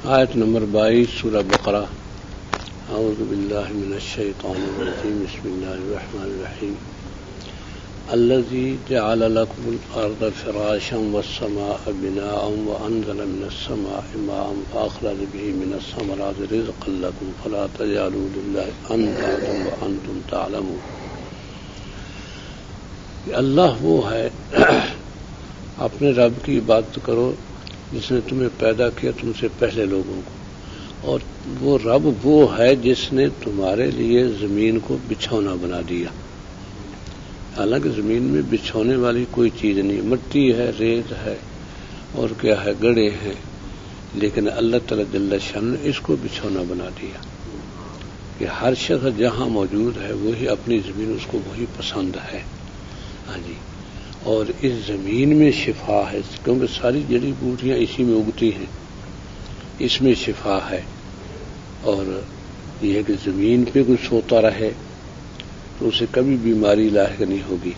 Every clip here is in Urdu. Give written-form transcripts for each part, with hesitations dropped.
آیت نمبر 22 سورہ بقرہ۔ اعوذ باللہ من الشیطان الرجیم، بسم اللہ الرحمن الرحیم۔ الذی جعل لکم الارض فراشا والسماء بناء وانزل من السماء ماء فاخرج به من الثمرات رزقا لکم فلا تجعلوا للہ اندادا وانتم تعلمون۔ اللہ وہ ہے، اپنے رب کی عبادت کرو جس نے تمہیں پیدا کیا تم سے پہلے لوگوں کو، اور وہ رب وہ ہے جس نے تمہارے لیے زمین کو بچھونا بنا دیا۔ حالانکہ زمین میں بچھونے والی کوئی چیز نہیں، مٹی ہے، ریت ہے اور کیا ہے، گڑھے ہیں، لیکن اللہ تعالی جل شان نے اس کو بچھونا بنا دیا کہ ہر شخص جہاں موجود ہے وہی اپنی زمین، اس کو وہی پسند ہے۔ ہاں جی، اور اس زمین میں شفا ہے، کیونکہ ساری جڑی بوٹیاں اسی میں اگتی ہیں، اس میں شفا ہے۔ اور یہ ہے کہ زمین پہ کوئی سوتا رہے تو اسے کبھی بیماری لاحق نہیں ہوگی۔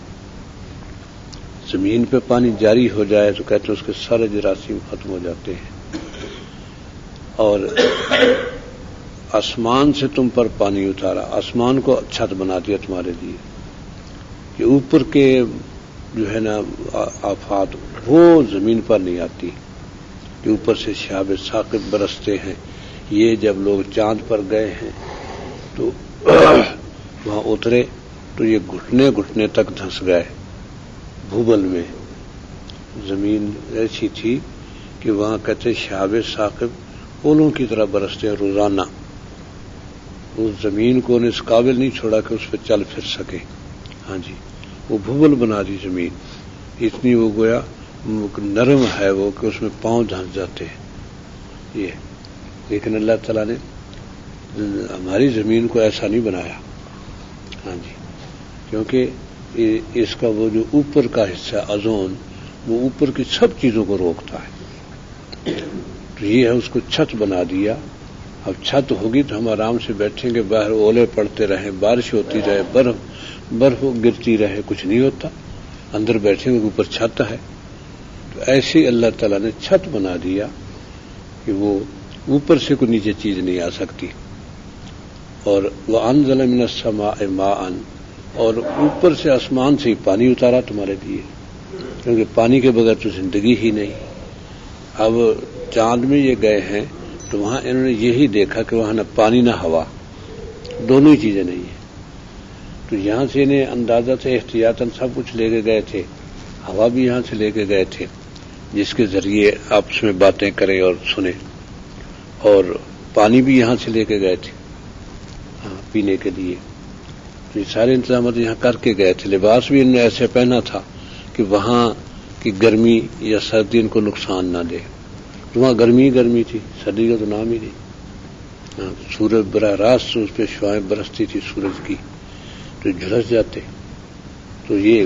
زمین پہ پانی جاری ہو جائے تو کہتے ہیں اس کے سارے جراثیم ختم ہو جاتے ہیں۔ اور آسمان سے تم پر پانی اتارا، آسمان کو چھت بنا دیا تمہارے لیے کہ اوپر کے جو ہے نا آفات وہ زمین پر نہیں آتی، کہ اوپر سے شہاب ثاقب برستے ہیں۔ یہ جب لوگ چاند پر گئے ہیں تو وہاں اترے تو یہ گھٹنے گھٹنے تک دھنس گئے بھوبل میں۔ زمین ایسی تھی کہ وہاں کہتے شہاب ثاقب اولوں کی طرح برستے ہیں روزانہ۔ اس زمین کو اس قابل نہیں چھوڑا کہ اس پہ چل پھر سکے۔ ہاں جی، وہ بھوبل بنا دی زمین، اتنی وہ گویا نرم ہے وہ کہ اس میں پاؤں دھنس جاتے ہیں۔ یہ لیکن اللہ تعالیٰ نے ہماری زمین کو ایسا نہیں بنایا۔ ہاں جی، کیونکہ اس کا وہ جو اوپر کا حصہ اوزون، وہ اوپر کی سب چیزوں کو روکتا ہے، تو یہ ہے اس کو چھت بنا دیا۔ اب چھت ہوگی تو ہم آرام سے بیٹھیں گے، باہر اولے پڑتے رہیں، بارش ہوتی رہے، برف گرتی رہے، کچھ نہیں ہوتا، اندر بیٹھیں گے، اوپر چھت ہے۔ تو ایسے اللہ تعالیٰ نے چھت بنا دیا کہ وہ اوپر سے کوئی نیچے چیز نہیں آ سکتی۔ اور وَأَنزَلَ مِنَ السَّمَاءِ مَاءً، اور اوپر سے آسمان سے ہی پانی اتارا تمہارے لیے، کیونکہ پانی کے بغیر تو زندگی ہی نہیں۔ اب چاند میں یہ گئے ہیں تو وہاں انہوں نے یہی دیکھا کہ وہاں نہ پانی نہ ہوا، دونوں ہی چیزیں نہیں ہیں۔ تو یہاں سے انہیں اندازہ سے احتیاطاً سب کچھ لے کے گئے تھے، ہوا بھی یہاں سے لے کے گئے تھے جس کے ذریعے آپس میں باتیں کریں اور سنیں، اور پانی بھی یہاں سے لے کے گئے تھے پینے کے لیے۔ تو یہ سارے انتظامات یہاں کر کے گئے تھے۔ لباس بھی انہوں نے ایسے پہنا تھا کہ وہاں کی گرمی یا سردی ان کو نقصان نہ دے۔ تو وہاں گرمی گرمی تھی، سردی کا تو نام ہی نہیں۔ سورج براہ راست اس پہ شعاعیں برستی تھی سورج کی، تو جھلس جاتے۔ تو یہ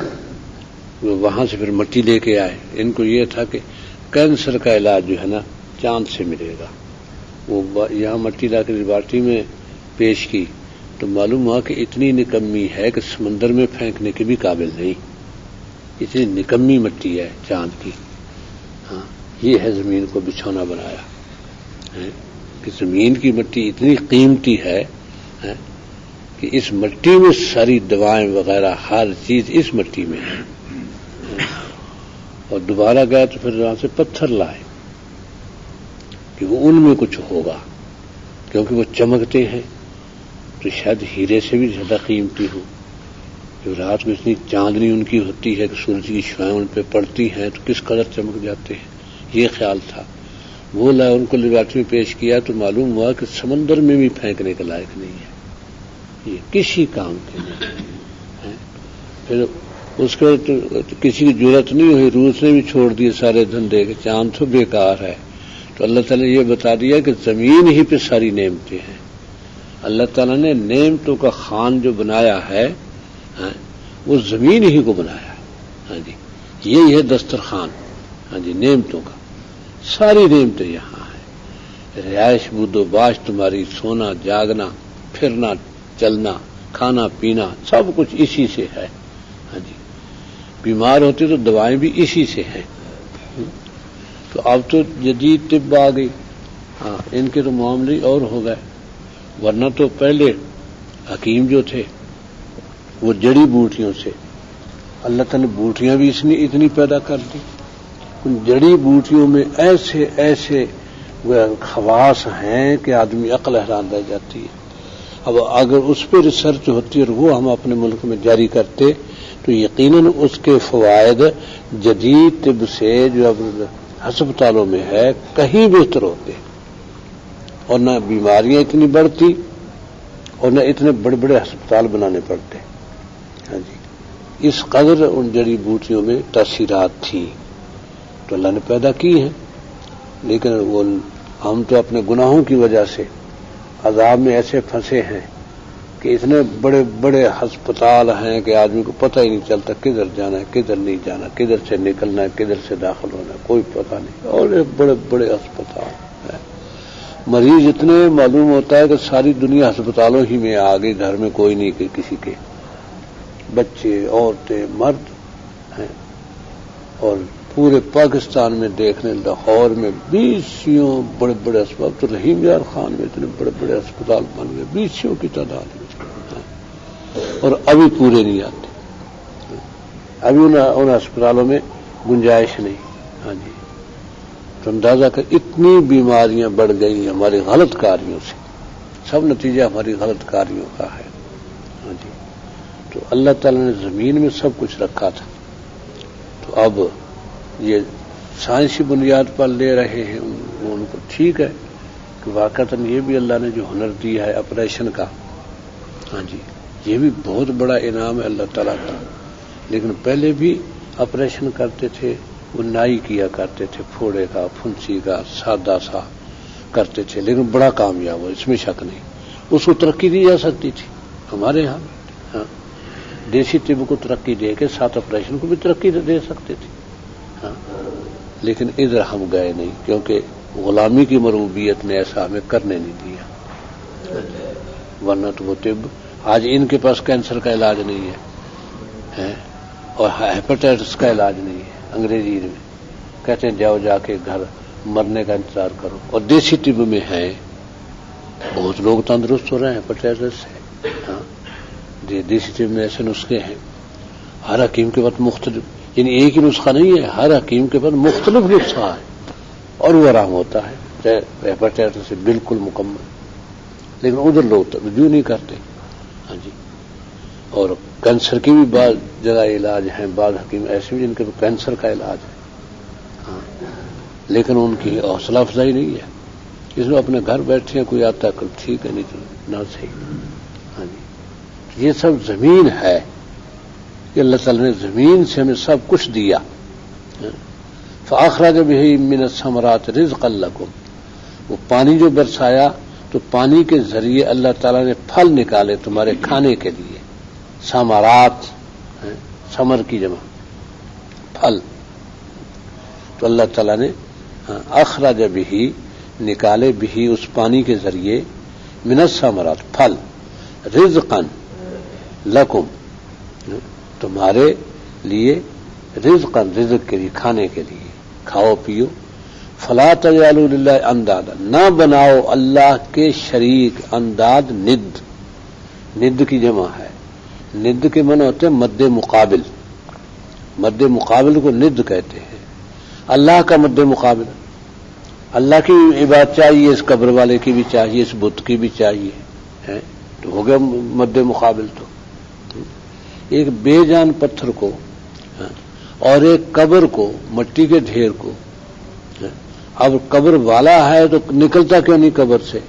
وہاں سے پھر مٹی لے کے آئے۔ ان کو یہ تھا کہ کینسر کا علاج جو ہے نا چاند سے ملے گا۔ وہ یہاں مٹی لا کے لیبارٹری میں پیش کی تو معلوم ہوا کہ اتنی نکمی ہے کہ سمندر میں پھینکنے کے بھی قابل نہیں، اتنی نکمی مٹی ہے چاند کی۔ ہاں، یہ ہے زمین کو بچھونا بنایا کہ زمین کی مٹی اتنی قیمتی ہے کہ اس مٹی میں ساری دوائیں وغیرہ ہر چیز اس مٹی میں ہے۔ اور دوبارہ گئے تو پھر وہاں سے پتھر لائے کہ وہ ان میں کچھ ہوگا، کیونکہ وہ چمکتے ہیں تو شاید ہیرے سے بھی زیادہ قیمتی ہو۔ جو رات میں اتنی چاندنی ان کی ہوتی ہے کہ سورج کی شعاعیں ان پہ پڑتی ہیں تو کس قدر چمک جاتے ہیں، یہ خیال تھا۔ وہ لائے، ان کو لیبارٹری میں پیش کیا تو معلوم ہوا کہ سمندر میں بھی پھینکنے کے لائق نہیں ہے، یہ کسی کام کے نہیں۔ پھر اس کے کسی کی ضرورت نہیں ہوئی، روس نے بھی چھوڑ دیے سارے دھندے کہ چاند تو بیکار ہے۔ تو اللہ تعالیٰ نے یہ بتا دیا کہ زمین ہی پہ ساری نعمتیں ہیں۔ اللہ تعالیٰ نے نعمتوں کا خان جو بنایا ہے وہ زمین ہی کو بنایا ہے۔ ہاں جی، یہی ہے دسترخوان، ہاں جی، نعمتوں کا۔ ساری نعمتیں یہاں ہیں، رہائش بود و باش تمہاری، سونا جاگنا، پھرنا چلنا، کھانا پینا، سب کچھ اسی سے ہے۔ ہاں جی، بیمار ہوتے تو دوائیں بھی اسی سے ہیں۔ تو اب تو جدید طب آ گئی، ہاں ان کے تو معاملے اور ہو گئے، ورنہ تو پہلے حکیم جو تھے وہ جڑی بوٹیوں سے، اللہ تعالیٰ نے بوٹیاں بھی اتنی پیدا کر دی، ان جڑی بوٹیوں میں ایسے ایسے خواص ہیں کہ آدمی عقل حیران رہ جاتی ہے۔ اب اگر اس پہ ریسرچ ہوتی اور وہ ہم اپنے ملک میں جاری کرتے تو یقیناً اس کے فوائد جدید طب سے جو اب ہسپتالوں میں ہے کہیں بہتر ہوتے، اور نہ بیماریاں اتنی بڑھتی اور نہ اتنے بڑے بڑے ہسپتال بنانے پڑتے۔ ہاں جی، اس قدر ان جڑی بوٹیوں میں تاثیرات تھی تو اللہ نے پیدا کی ہیں، لیکن وہ ہم تو اپنے گناہوں کی وجہ سے عذاب میں ایسے پھنسے ہیں کہ اتنے بڑے بڑے ہسپتال ہیں کہ آدمی کو پتہ ہی نہیں چلتا کدھر جانا ہے کدھر نہیں جانا، کدھر سے نکلنا ہے کدھر سے داخل ہونا ہے، کوئی پتہ نہیں، اور بڑے بڑے ہسپتال ہیں۔ مریض اتنے معلوم ہوتا ہے کہ ساری دنیا ہسپتالوں ہی میں آ گئی، گھر میں کوئی نہیں کہ کسی کے، بچے عورتیں مرد ہیں، اور پورے پاکستان میں دیکھنے لاہور میں 20 بڑے بڑے اسپتال، تو رحیم یار خان میں اتنے بڑے بڑے اسپتال بن گئے 20 کی تعداد میں، اور ابھی پورے نہیں آتے، ابھی ان اسپتالوں میں گنجائش نہیں۔ ہاں جی، تو اندازہ کر اتنی بیماریاں بڑھ گئی ہماری غلط کاریوں سے، سب نتیجہ ہماری غلط کاریوں کا ہے۔ ہاں جی، تو اللہ تعالیٰ نے زمین میں سب کچھ رکھا تھا، تو اب یہ سائنسی بنیاد پر لے رہے ہیں ان کو، ٹھیک ہے کہ واقعتاً یہ بھی اللہ نے جو ہنر دیا ہے آپریشن کا، ہاں جی، یہ بھی بہت بڑا انعام ہے اللہ تعالیٰ کا، لیکن پہلے بھی آپریشن کرتے تھے، وہ نائی کیا کرتے تھے، پھوڑے کا پھنسی کا سادہ سا کرتے تھے، لیکن بڑا کامیاب ہوا، اس میں شک نہیں، اس کو ترقی دی جا سکتی تھی ہمارے ہاں، ہاں دیسی طب کو ترقی دے کے ساتھ آپریشن کو بھی ترقی دے سکتے تھے، ہاں، لیکن ادھر ہم گئے نہیں، کیونکہ غلامی کی مرغوبیت نے ایسا ہمیں کرنے نہیں دیا، ورنہ تو وہ طب آج ان کے پاس کینسر کا علاج نہیں ہے اور ہیپاٹائٹس کا علاج نہیں ہے، انگریزی میں کہتے ہیں جاؤ جا کے گھر مرنے کا انتظار کرو، اور دیسی طب میں ہے بہت لوگ تندرست ہو رہے ہیں ہیپاٹائٹس سے، ہاں دیسی طب میں ایسے نسخے ہیں، ہر حکیم کے پاس مختلف، یعنی ایک ہی نسخہ نہیں ہے، ہر حکیم کے پاس مختلف نسخہ ہے اور وہ آرام ہوتا ہے، چاہے ہیپاٹائٹس سے بالکل مکمل، لیکن ادھر لوگ توجہ نہیں کرتے۔ ہاں جی، اور کینسر کی بھی بعض جگہ علاج ہیں، بعض حکیم ایسے بھی جن کے کینسر کا علاج ہے، ہاں، لیکن ان کی حوصلہ افزائی نہیں ہے، اس میں اپنے گھر بیٹھے ہیں، کوئی آتا ہے کل ٹھیک ہے، نہیں تو نہ صحیح۔ ہاں جی، یہ سب زمین ہے کہ اللہ تعالیٰ نے زمین سے ہمیں سب کچھ دیا، فأخرج به من الثمرات رزقا لكم، وہ پانی جو برسایا تو پانی کے ذریعے اللہ تعالیٰ نے پھل نکالے تمہارے کھانے کے لیے، ثمرات، ثمر کی جمع پھل، تو اللہ تعالیٰ نے اخرج به نکالے به اس پانی کے ذریعے من الثمرات پھل، رزقا لکم تمہارے لیے، رزقا رزق کے لیے، کھانے کے لیے، کھاؤ پیو، فلا تجعلوا للہ اندادا، نہ بناؤ اللہ کے شریک، انداد ند کی جمع ہے، ند کے معنی ہوتے ہیں مد مقابل، مد مقابل کو ند کہتے ہیں، اللہ کا مد مقابل، اللہ کی عبادت چاہیے، اس قبر والے کی بھی چاہیے، اس بت کی بھی چاہیے، تو ہو گیا مد مقابل۔ تو ایک بے جان پتھر کو اور ایک قبر کو، مٹی کے ڈھیر کو، اب قبر والا ہے تو نکلتا کیوں نہیں قبر سے،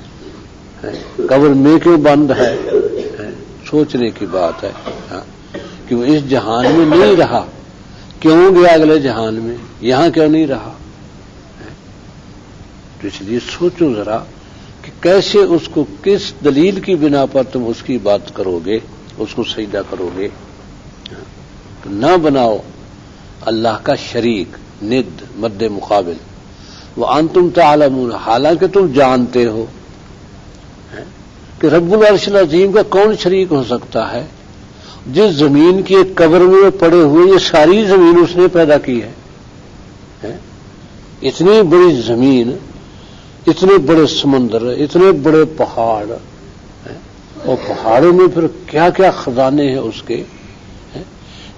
قبر میں کیوں بند ہے، سوچنے کی بات ہے کہ وہ اس جہان میں نہیں رہا، کیوں گیا اگلے جہان میں، یہاں کیوں نہیں رہا، تو اس لیے سوچو ذرا کہ کیسے اس کو، کس دلیل کی بنا پر تم اس کی بات کرو گے، اس کو سجدہ کرو گے، تو نہ بناؤ اللہ کا شریک، ند مد مقابل، وانتم تعلمون، حالانکہ تم جانتے ہو کہ رب العرش العظیم کا کون شریک ہو سکتا ہے، جس زمین کی ایک قبر میں پڑے ہوئے یہ ساری زمین اس نے پیدا کی ہے، اتنی بڑی زمین اتنے بڑے سمندر، اتنے بڑے پہاڑ، اور پہاڑوں میں پھر کیا کیا خزانے ہیں اس کے.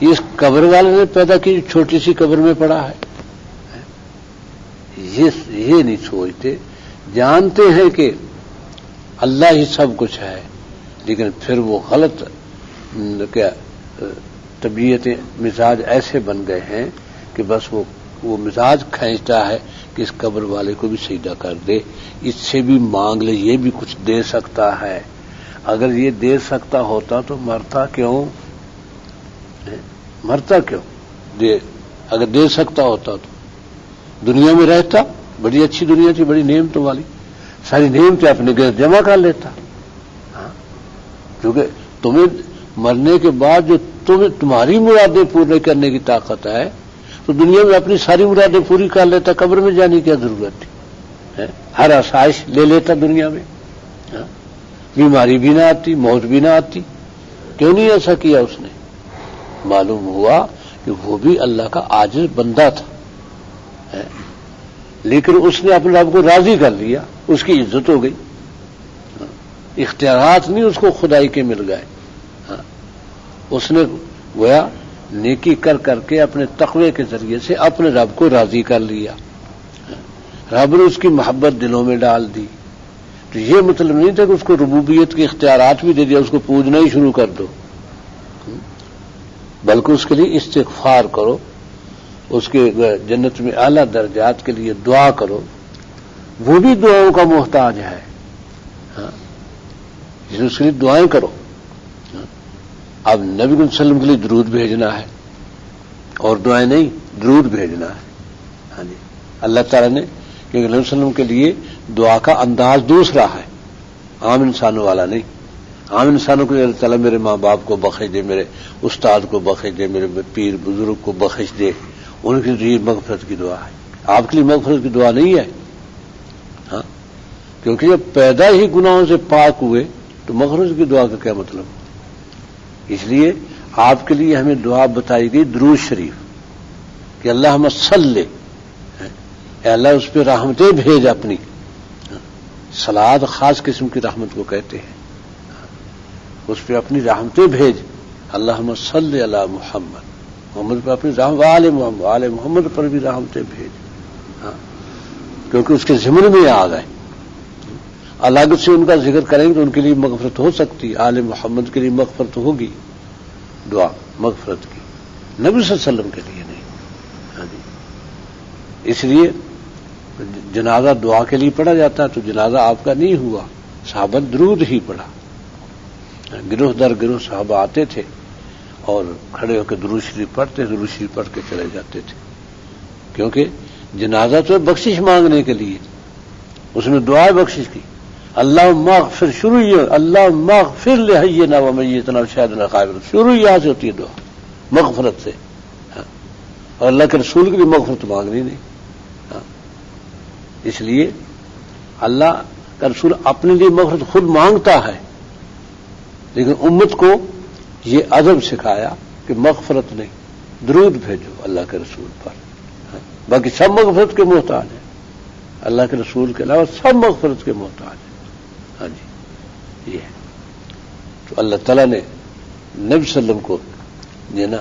اس قبر والے نے پیدا کی جو چھوٹی سی قبر میں پڑا ہے. یہ نہیں سوچتے. جانتے ہیں کہ اللہ ہی سب کچھ ہے، لیکن پھر وہ غلط کیا طبیعتیں، مزاج ایسے بن گئے ہیں کہ بس وہ مزاج کھینچتا ہے کہ اس قبر والے کو بھی سجدہ کر دے، اس سے بھی مانگ لے، یہ بھی کچھ دے سکتا ہے. اگر یہ دے سکتا ہوتا تو مرتا کیوں؟ مرتا کیوں؟ اگر دے سکتا ہوتا تو دنیا میں رہتا. بڑی اچھی دنیا تھی، بڑی نعمتوں والی، ساری نعمتیں اپنے گھر جمع کر لیتا. کیونکہ تمہیں مرنے کے بعد جو تمہاری مرادیں پورے کرنے کی طاقت ہے تو دنیا میں اپنی ساری مرادیں پوری کر لیتا. قبر میں جانے کی کیا ضرورت تھی؟ ہر آسائش لے لیتا دنیا میں. بیماری بھی نہ آتی، موت بھی نہ آتی. کیوں نہیں ایسا کیا اس نے؟ معلوم ہوا کہ وہ بھی اللہ کا عاجز بندہ تھا، لیکن اس نے اپنے رب کو راضی کر لیا، اس کی عزت ہو گئی. اختیارات نہیں اس کو خدائی کے مل گئے. اس نے گویا نیکی کر کر کے اپنے تقوی کے ذریعے سے اپنے رب کو راضی کر لیا. رب نے اس کی محبت دلوں میں ڈال دی. تو یہ مطلب نہیں تھا کہ اس کو ربوبیت کے اختیارات بھی دے دیا، اس کو پوجنا ہی شروع کر دو، بلکہ اس کے لیے استغفار کرو، اس کے جنت میں اعلیٰ درجات کے لیے دعا کرو. وہ بھی دعاؤں کا محتاج ہے، اس کے لیے دعائیں کرو. اب نبی صلی اللہ علیہ وسلم کے لیے درود بھیجنا ہے اور دعائیں نہیں، درود بھیجنا ہے. اللہ تعالیٰ نے کیونکہ نبی صلی اللہ علیہ وسلم کے لیے دعا کا انداز دوسرا ہے، عام انسانوں والا نہیں. عام انسانوں کو اللہ تعالیٰ میرے ماں باپ کو بخش دے، میرے استاد کو بخش دے، میرے پیر بزرگ کو بخش دے، ان کے لیے مغفرت کی دعا ہے. آپ کے لیے مغفرت کی دعا نہیں ہے، کیونکہ جب پیدا ہی گناہوں سے پاک ہوئے تو مغفرت کی دعا کا کیا مطلب؟ اس لیے آپ کے لیے ہمیں دعا بتائی گئی درود شریف کہ اللہم صلی، اے اللہ اس پہ رحمتیں بھیج اپنی. صلوات خاص قسم کی رحمت کو کہتے ہیں، اس پہ اپنی رحمتیں بھیج. اللہم صلی علی محمد، محمد پہ اپنی رحمت، آل محمد پر بھی رحمتیں بھیج. کیونکہ اس کے ضمن میں آ گئے. الگ سے ان کا ذکر کریں گے تو ان کے لیے مغفرت ہو سکتی، آل محمد کے لیے مغفرت ہوگی، دعا مغفرت کی، نبی صلی اللہ علیہ وسلم کے لیے نہیں. اس لیے جنازہ دعا کے لیے پڑھا جاتا ہے، تو جنازہ آپ کا نہیں ہوا، صحابہ درود ہی پڑھا. گروہ در گروہ صحابہ آتے تھے اور کھڑے ہو کے درود شریف پڑھتے، درود شریف پڑھ کے چلے جاتے تھے. کیونکہ جنازہ تو بخشش مانگنے کے لیے، اس میں دعا بخشش کی. اللہم اغفر، شروع یہ اللہم اغفر لحینا ومیتنا وشاہدنا غائبنا، شروع یہاں سے ہوتی ہے دعا مغفرت سے. اور اللہ کے رسول کے لیے مغفرت مانگنی نہیں. اس لیے اللہ کا رسول اپنے لیے مغفرت خود مانگتا ہے، لیکن امت کو یہ ادب سکھایا کہ مغفرت نہیں، درود بھیجو اللہ کے رسول پر. باقی سب مغفرت کے محتاج ہیں، اللہ کے رسول کے علاوہ سب مغفرت کے محتاج ہیں. ہاں جی، یہ ہے. تو اللہ تعالیٰ نے نبی صلی اللہ علیہ وسلم کو یہ نا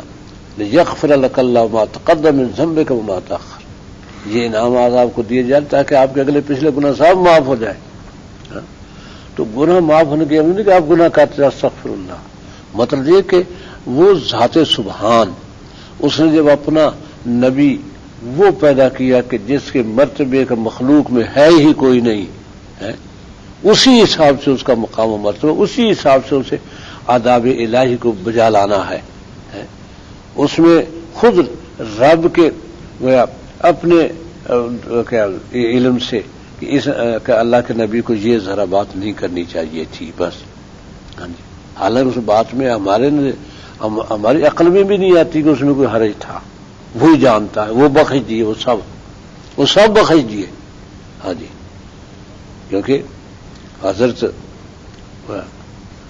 لیغفر لک اللہ ما تقدم من ذنبک وما تأخر، یہ انعامات آپ کو دیے جائیں تاکہ آپ کے اگلے پچھلے گناہ سب معاف ہو جائے. تو گناہ معاف ہونے کی نہیں کہ آپ گناہ کرتے استغفر اللہ، مطلب یہ کہ وہ ذات سبحان، اس نے جب اپنا نبی وہ پیدا کیا کہ جس کے مرتبے کا مخلوق میں ہے ہی کوئی نہیں ہے، اسی حساب سے اس کا مقام و مرتبہ، اسی حساب سے اسے آداب الہی کو بجا لانا ہے. اس میں خود رب کے اپنے علم سے کہ اس اللہ کے نبی کو یہ ذرا بات نہیں کرنی چاہیے تھی بس. حالانکہ اس بات میں ہماری عقل میں بھی نہیں آتی کہ اس میں کوئی حرج تھا. وہی جانتا ہے، وہ بخش دیے، وہ سب بخش دیے. ہاں جی، کیونکہ حضرت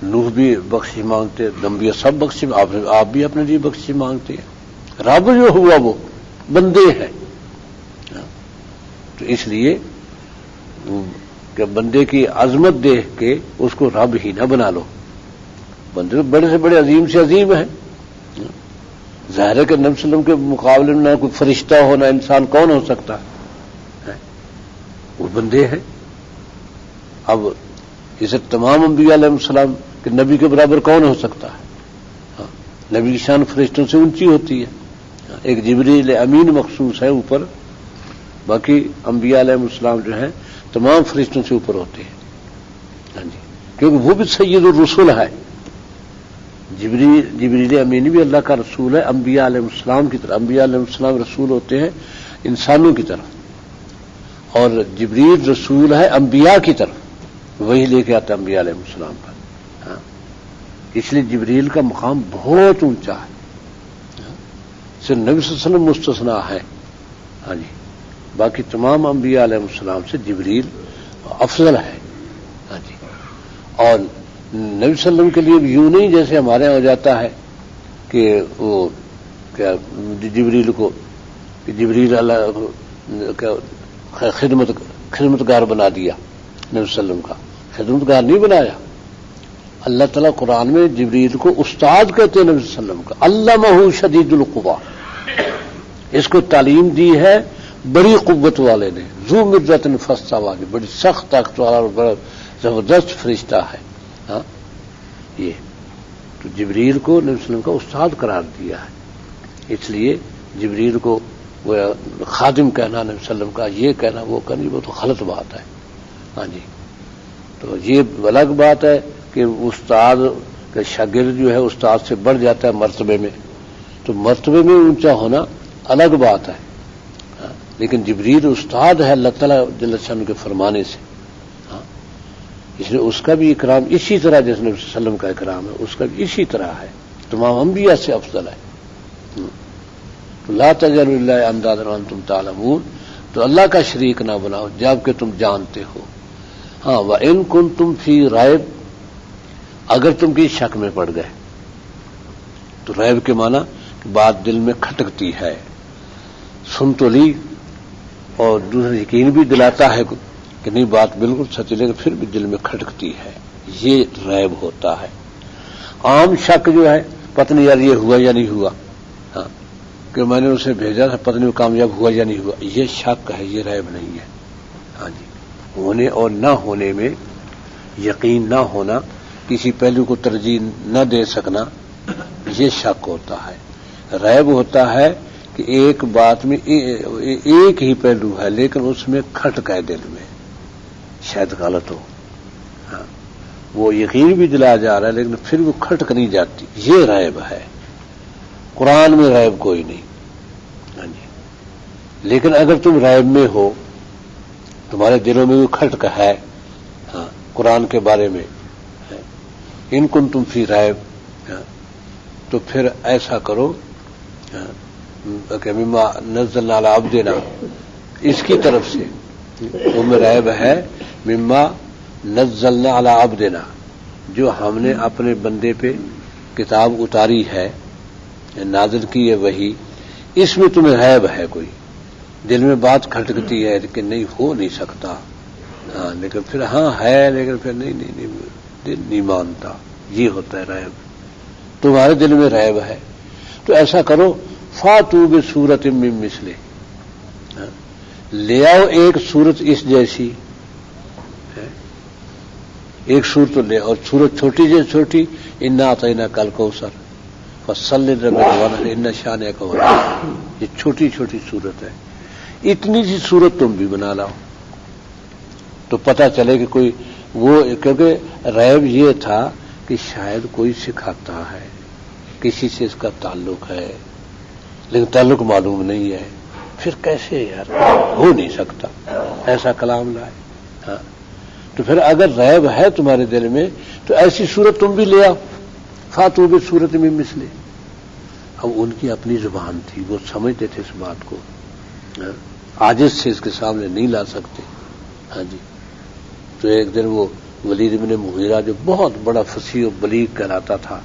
نوح بھی بخشی مانگتے، انبیاء سب بخشی، آپ بھی اپنے لیے بخشی مانگتے ہیں. رب جو ہوا وہ بندے ہیں. تو اس لیے کہ بندے کی عظمت دیکھ کے اس کو رب ہی نہ بنا لو. بندے تو بڑے سے بڑے عظیم سے عظیم ہیں. ظاہر ہے کہ نبی صلی اللہ علیہ وسلم کے مقابلے میں نہ کوئی فرشتہ ہو نہ انسان، کون ہو سکتا ہے؟ وہ بندے ہیں. اب اسے تمام انبیاء علیہ السلام کہ نبی کے برابر کون ہو سکتا ہے؟ نبی کی شان فرشتوں سے اونچی ہوتی ہے. ایک جبریل امین مخصوص ہے اوپر، باقی انبیاء علیہ السلام جو ہیں تمام فرشتوں سے اوپر ہوتے ہیں. ہاں جی، کیونکہ وہ بھی سید الرسول ہے. جبریل امین بھی اللہ کا رسول ہے انبیاء علیہ السلام کی طرف. انبیاء علیہ السلام رسول ہوتے ہیں انسانوں کی طرف، اور جبریل رسول ہے انبیاء کی طرف، وہی لے کے آتا ہے انبیاء علیہ السلام پر. ہاں، اس لیے جبریل کا مقام بہت اونچا ہے. صرف نبی صلی اللہ علیہ وسلم مستثنا ہے. ہاں جی، باقی تمام انبیاء علیہ السلام سے جبریل افضل ہے. ہاں جی، اور نبی صلی اللہ علیہ وسلم کے لیے بھی یوں نہیں جیسے ہمارے یہاں ہو جاتا ہے کہ وہ کیا جبریل کو جبریل اللہ خدمتگار بنا دیا. نبی صلی اللہ علیہ وسلم کا خدمتگار نہیں بنایا. اللہ تعالیٰ قرآن میں جبریل کو استاد کہتے ہیں. نبی صلی اللہ علیہ وسلم کا علمہ شدید القویٰ، اس کو تعلیم دی ہے بڑی قوت والے نے. ذو مرۃ فاستویٰ، بڑی سخت طاقت والا اور بڑا زبردست فرشتہ ہے. ہاں، یہ تو جبریل کو نبی صلی اللہ علیہ وسلم کا استاد قرار دیا ہے. اس لیے جبریل کو وہ خادم کہنا نبی صلی اللہ علیہ وسلم کا، یہ کہنا وہ کہنا، وہ تو غلط بات ہے. ہاں جی، تو یہ الگ بات ہے کہ استاد کا شاگرد جو ہے استاد سے بڑھ جاتا ہے مرتبے میں، تو مرتبے میں اونچا ہونا الگ بات ہے. لیکن جبریل استاد ہے اللہ تعالیٰ جل شانہ کے فرمانے سے. اس لیے اس کا بھی اکرام اسی طرح جیسے نبی صلی اللہ علیہ وسلم کا اکرام ہے، اس کا بھی اسی طرح ہے. تمام انبیاء سے افضل ہے. تو لا تجعلوا للہ اندادا وانتم تعلمون، تو اللہ کا شریک نہ بناؤ جبکہ تم جانتے ہو. ہاں، وَإِن كُنتُمْ فِي رَيْبٍ، اگر تم کی شک میں پڑ گئے تو ریب کے معنی کہ بات دل میں کھٹکتی ہے. سن تو لی اور دوسرا یقین بھی دلاتا ہے کہ نہیں بات بالکل سچ، لیکن پھر بھی دل میں کھٹکتی ہے، یہ ریب ہوتا ہے. عام شک جو ہے پتہ نہیں یار یہ ہوا یا نہیں ہوا، ہاں کہ میں نے اسے بھیجا تھا پتہ نہیں وہ کامیاب ہوا یا نہیں ہوا، یہ شک ہے، یہ ریب نہیں ہے. ہاں جی، ہونے اور نہ ہونے میں یقین نہ ہونا، کسی پہلو کو ترجیح نہ دے سکنا، یہ شک ہوتا ہے. ریب ہوتا ہے کہ ایک بات میں ایک ہی پہلو ہے لیکن اس میں کھٹک ہے دل میں، شاید غلط ہو. ہاں، وہ یقین بھی دلایا جا رہا ہے لیکن پھر وہ کھٹک نہیں جاتی، یہ ریب ہے. قرآن میں ریب کوئی نہیں. ہاں جی، لیکن اگر تم ریب میں ہو، تمہارے دلوں میں وہ کھٹک ہے ہاں قرآن کے بارے میں، ان کنتم فی ریب، تو پھر ایسا کرو کہ مما نزلنا علی عبدنا، اس کی طرف سے وہ میں ریب ہے مما نزلنا علی عبدنا، جو ہم نے اپنے بندے پہ کتاب اتاری ہے، نازل کی ہے وہی، اس میں تمہیں ریب ہے. کوئی دل میں بات کھٹکتی ہے کہ نہیں ہو نہیں سکتا، ہاں لیکن پھر ہاں ہے، لیکن پھر نہیں دل نہیں مانتا، یہ ہوتا ہے ریب. تمہارے دل میں ریب ہے تو ایسا کرو فاتوا بصورۃ من مثلہ، لے آؤ ایک صورت اس جیسی، ایک صورت لے، اور صورت چھوٹی سے چھوٹی انا اعطیناک الکوثر فصلی لربک وانحر ان شانئک هو الابتر، یہ چھوٹی چھوٹی صورت ہے. اتنی سی صورت تم بھی بنا لاؤ تو پتہ چلے کہ کوئی وہ، کیونکہ ریب یہ تھا کہ شاید کوئی سکھاتا ہے، کسی سے اس کا تعلق ہے لیکن تعلق معلوم نہیں ہے، پھر کیسے یار ہو نہیں سکتا ایسا کلام لائے. ہاں، تو پھر اگر ریب ہے تمہارے دل میں تو ایسی صورت تم بھی لے آؤ، فاتوا بصورۃ من مثلہ. اب ان کی اپنی زبان تھی، وہ سمجھتے تھے اس بات کو، عاجز سے اس کے سامنے نہیں لا سکتے. ہاں جی، تو ایک دن وہ ولید بن مغیرہ جو بہت بڑا فصیح و بلیغ کہلاتا تھا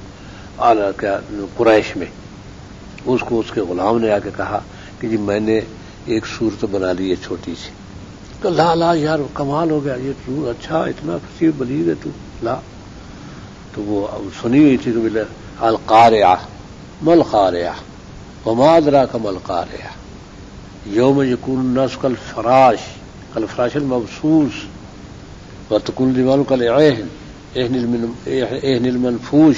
قریش میں، اس کو اس کے غلام نے آ کے کہا کہ جی میں نے ایک صورت بنا لی ہے چھوٹی سی، کہ لا لا یار کمال ہو گیا، یہ تو اچھا اتنا فصیح بلیغ ہے تو لا. تو وہ سنی ہوئی تھی کہ بولے القارعہ مل قارعہ وما ادراک مل قارعہ یوم یکون الناس کالفراش المبثوث وتكون الجبال كالعهن المنفوش.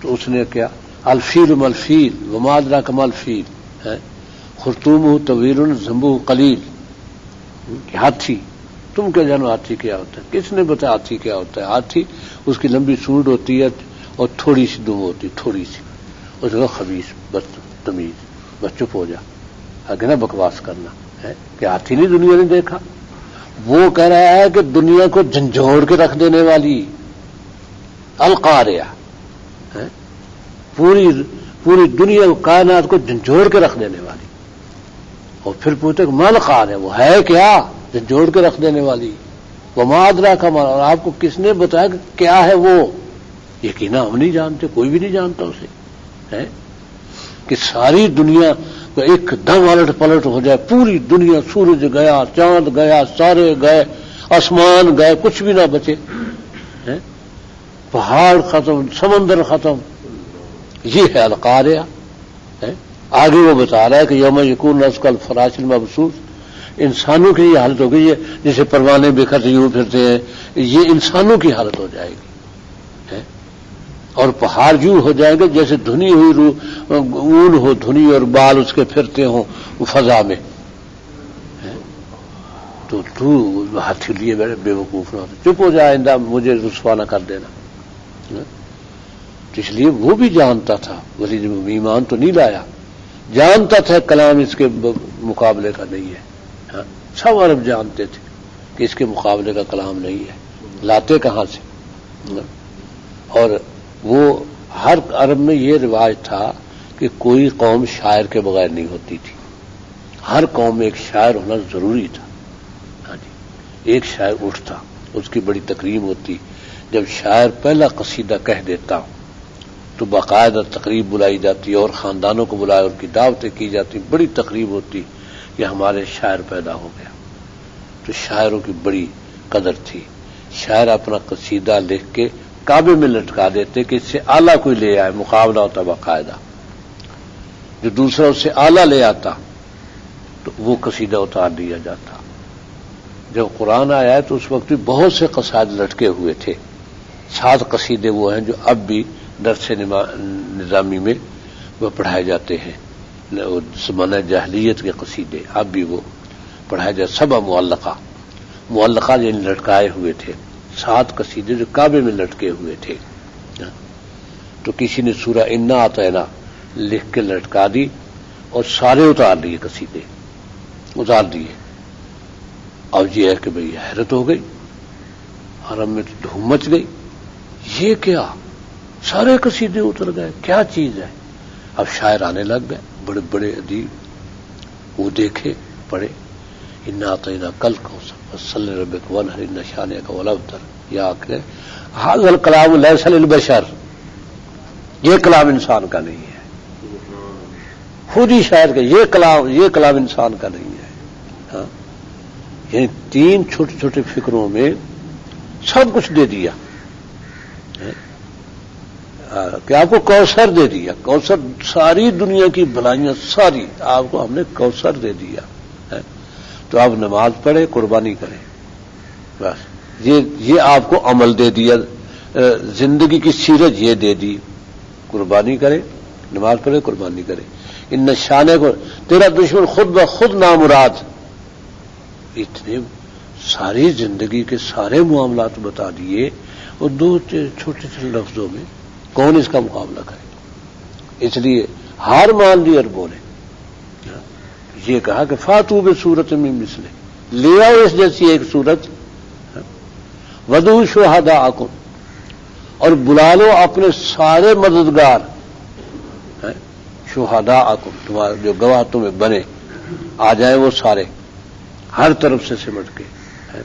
تو اس نے کیا الفیل ملفیل وما ادراک ملفیل خرطومہ طویل ذنبہ قلیل. ہاتھی، تم کیا جانو ہاتھی کیا ہوتا ہے؟ کس نے بتایا ہاتھی کیا ہوتا ہے؟ ہاتھی اس کی لمبی سونڈ ہوتی ہے اور تھوڑی سی دم ہوتی ہے، تھوڑی سی. اس کو خبیث بدتمیز، بس چپ ہو جا، آگے نا بکواس کرنا ہے کہ ہاتھی نہیں دنیا نے دیکھا. وہ کہہ رہا ہے کہ دنیا کو جھنجھوڑ کے رکھ دینے والی القاریہ، پوری دنیا کائنات کو جھنجھوڑ کے رکھ دینے والی. اور پھر پوچھتے کہ مال قار ہے، وہ ہے کیا جھنجھوڑ کے رکھ دینے والی؟ وہ ما ادراک ما، اور آپ کو کس نے بتایا کہ کیا ہے وہ؟ یقینا ہم نہیں جانتے، کوئی بھی نہیں جانتا اسے. ہے کہ ساری دنیا کو ایک دم الٹ پلٹ ہو جائے، پوری دنیا، سورج گیا، چاند گیا، سارے گئے، آسمان گئے، کچھ بھی نہ بچے، پہاڑ ختم، سمندر ختم. یہ ہے القاریہ. آگے وہ بتا رہا ہے کہ یوم یکون الناس کالفراش المبثوث، انسانوں کی یہ حالت ہوگی، یہ جیسے پروانے بکھر یوں پھرتے ہیں، یہ انسانوں کی حالت ہو جائے گی. اور پہاڑ یوں ہو جائیں گے جیسے دھنی ہوئی اون ہو، دھنی اور بال اس کے پھرتے ہوں فضا میں. تو ہاتھی لیے بے وقوف نہ ہوتا، چپ ہو جائے، آئندہ مجھے رسوا نہ کر دینا. اس لیے وہ بھی جانتا تھا، ولید ایمان تو نہیں لایا، جانتا تھا کلام اس کے مقابلے کا نہیں ہے. سب عرب جانتے تھے کہ اس کے مقابلے کا کلام نہیں ہے، لاتے کہاں سے؟ اور وہ ہر عرب میں یہ رواج تھا کہ کوئی قوم شاعر کے بغیر نہیں ہوتی تھی، ہر قوم میں ایک شاعر ہونا ضروری تھا. ہاں جی، ایک شاعر اٹھتا، اس کی بڑی تقریب ہوتی. جب شاعر پہلا قصیدہ کہہ دیتا تو باقاعدہ تقریب بلائی جاتی اور خاندانوں کو بلایا اور کی دعوتیں کی جاتی، بڑی تقریب ہوتی کہ ہمارے شاعر پیدا ہو گیا. تو شاعروں کی بڑی قدر تھی. شاعر اپنا قصیدہ لکھ کے کعبے میں لٹکا دیتے کہ اس سے اعلیٰ کوئی لے آئے، مقابلہ ہوتا باقاعدہ. جو دوسرا اس سے اعلیٰ لے آتا تو وہ قصیدہ اتار دیا جاتا. جب قرآن آیا ہے تو اس وقت بھی بہت سے قصائد لٹکے ہوئے تھے. 7 قصیدے وہ ہیں جو اب بھی درس نظامی میں وہ پڑھائے جاتے ہیں، زمانہ جاہلیت کے قصیدے اب بھی وہ پڑھائے جاتے. سبع معلقہ یعنی لٹکائے ہوئے تھے، 7 قصیدے جو کعبے میں لٹکے ہوئے تھے. تو کسی نے سورہ انا اعطینا لکھ کے لٹکا دی اور سارے اتار لیے، قصیدے اتار دیے. اب یہ ہے کہ بھئی حیرت ہو گئی، حرم میں تو دھوم مچ گئی، یہ کیا سارے قصیدے اتر گئے، کیا چیز ہے؟ اب شاعر آنے لگ گئے، بڑے بڑے ادیب، وہ دیکھے پڑھے انا اعطینا کل کوثر فصلی لربک وانحر ان شانئک هو الابتر. یا کہ ھذا الکلام لیس للبشر، یہ کلام انسان کا نہیں ہے. خود ہی شاعر کہ یہ کلام انسان کا نہیں ہے. ہاں، یعنی 3 چھوٹے چھوٹے فکروں میں سب کچھ دے دیا کہ آپ کو کوثر دے دیا. کوثر ساری دنیا کی بھلائیاں ساری آپ کو ہم نے کوثر دے دیا. تو آپ نماز پڑھے، قربانی کریں، بس یہ آپ کو عمل دے دیا. زندگی کی سیرت یہ دے دی، قربانی کرے، نماز پڑھے، قربانی کرے. ان شانے کو تیرا دشمن خود بخود نامراد. اتنے ساری زندگی کے سارے معاملات بتا دیے اور 2 چھوٹے چھوٹے لفظوں میں کون اس کا مقابلہ کرے؟ اس لیے ہار مان لی اور بولے. یہ کہا کہ فاتو بصورت من مثلہ، لے آؤ اس جیسی ایک صورت. ودعوا شہداءکم، اور بلا لو اپنے سارے مددگار. شہداءکم، تمہارے جو گواہ تمہیں بنے، آ جائیں وہ سارے ہر طرف سے سمٹ کے،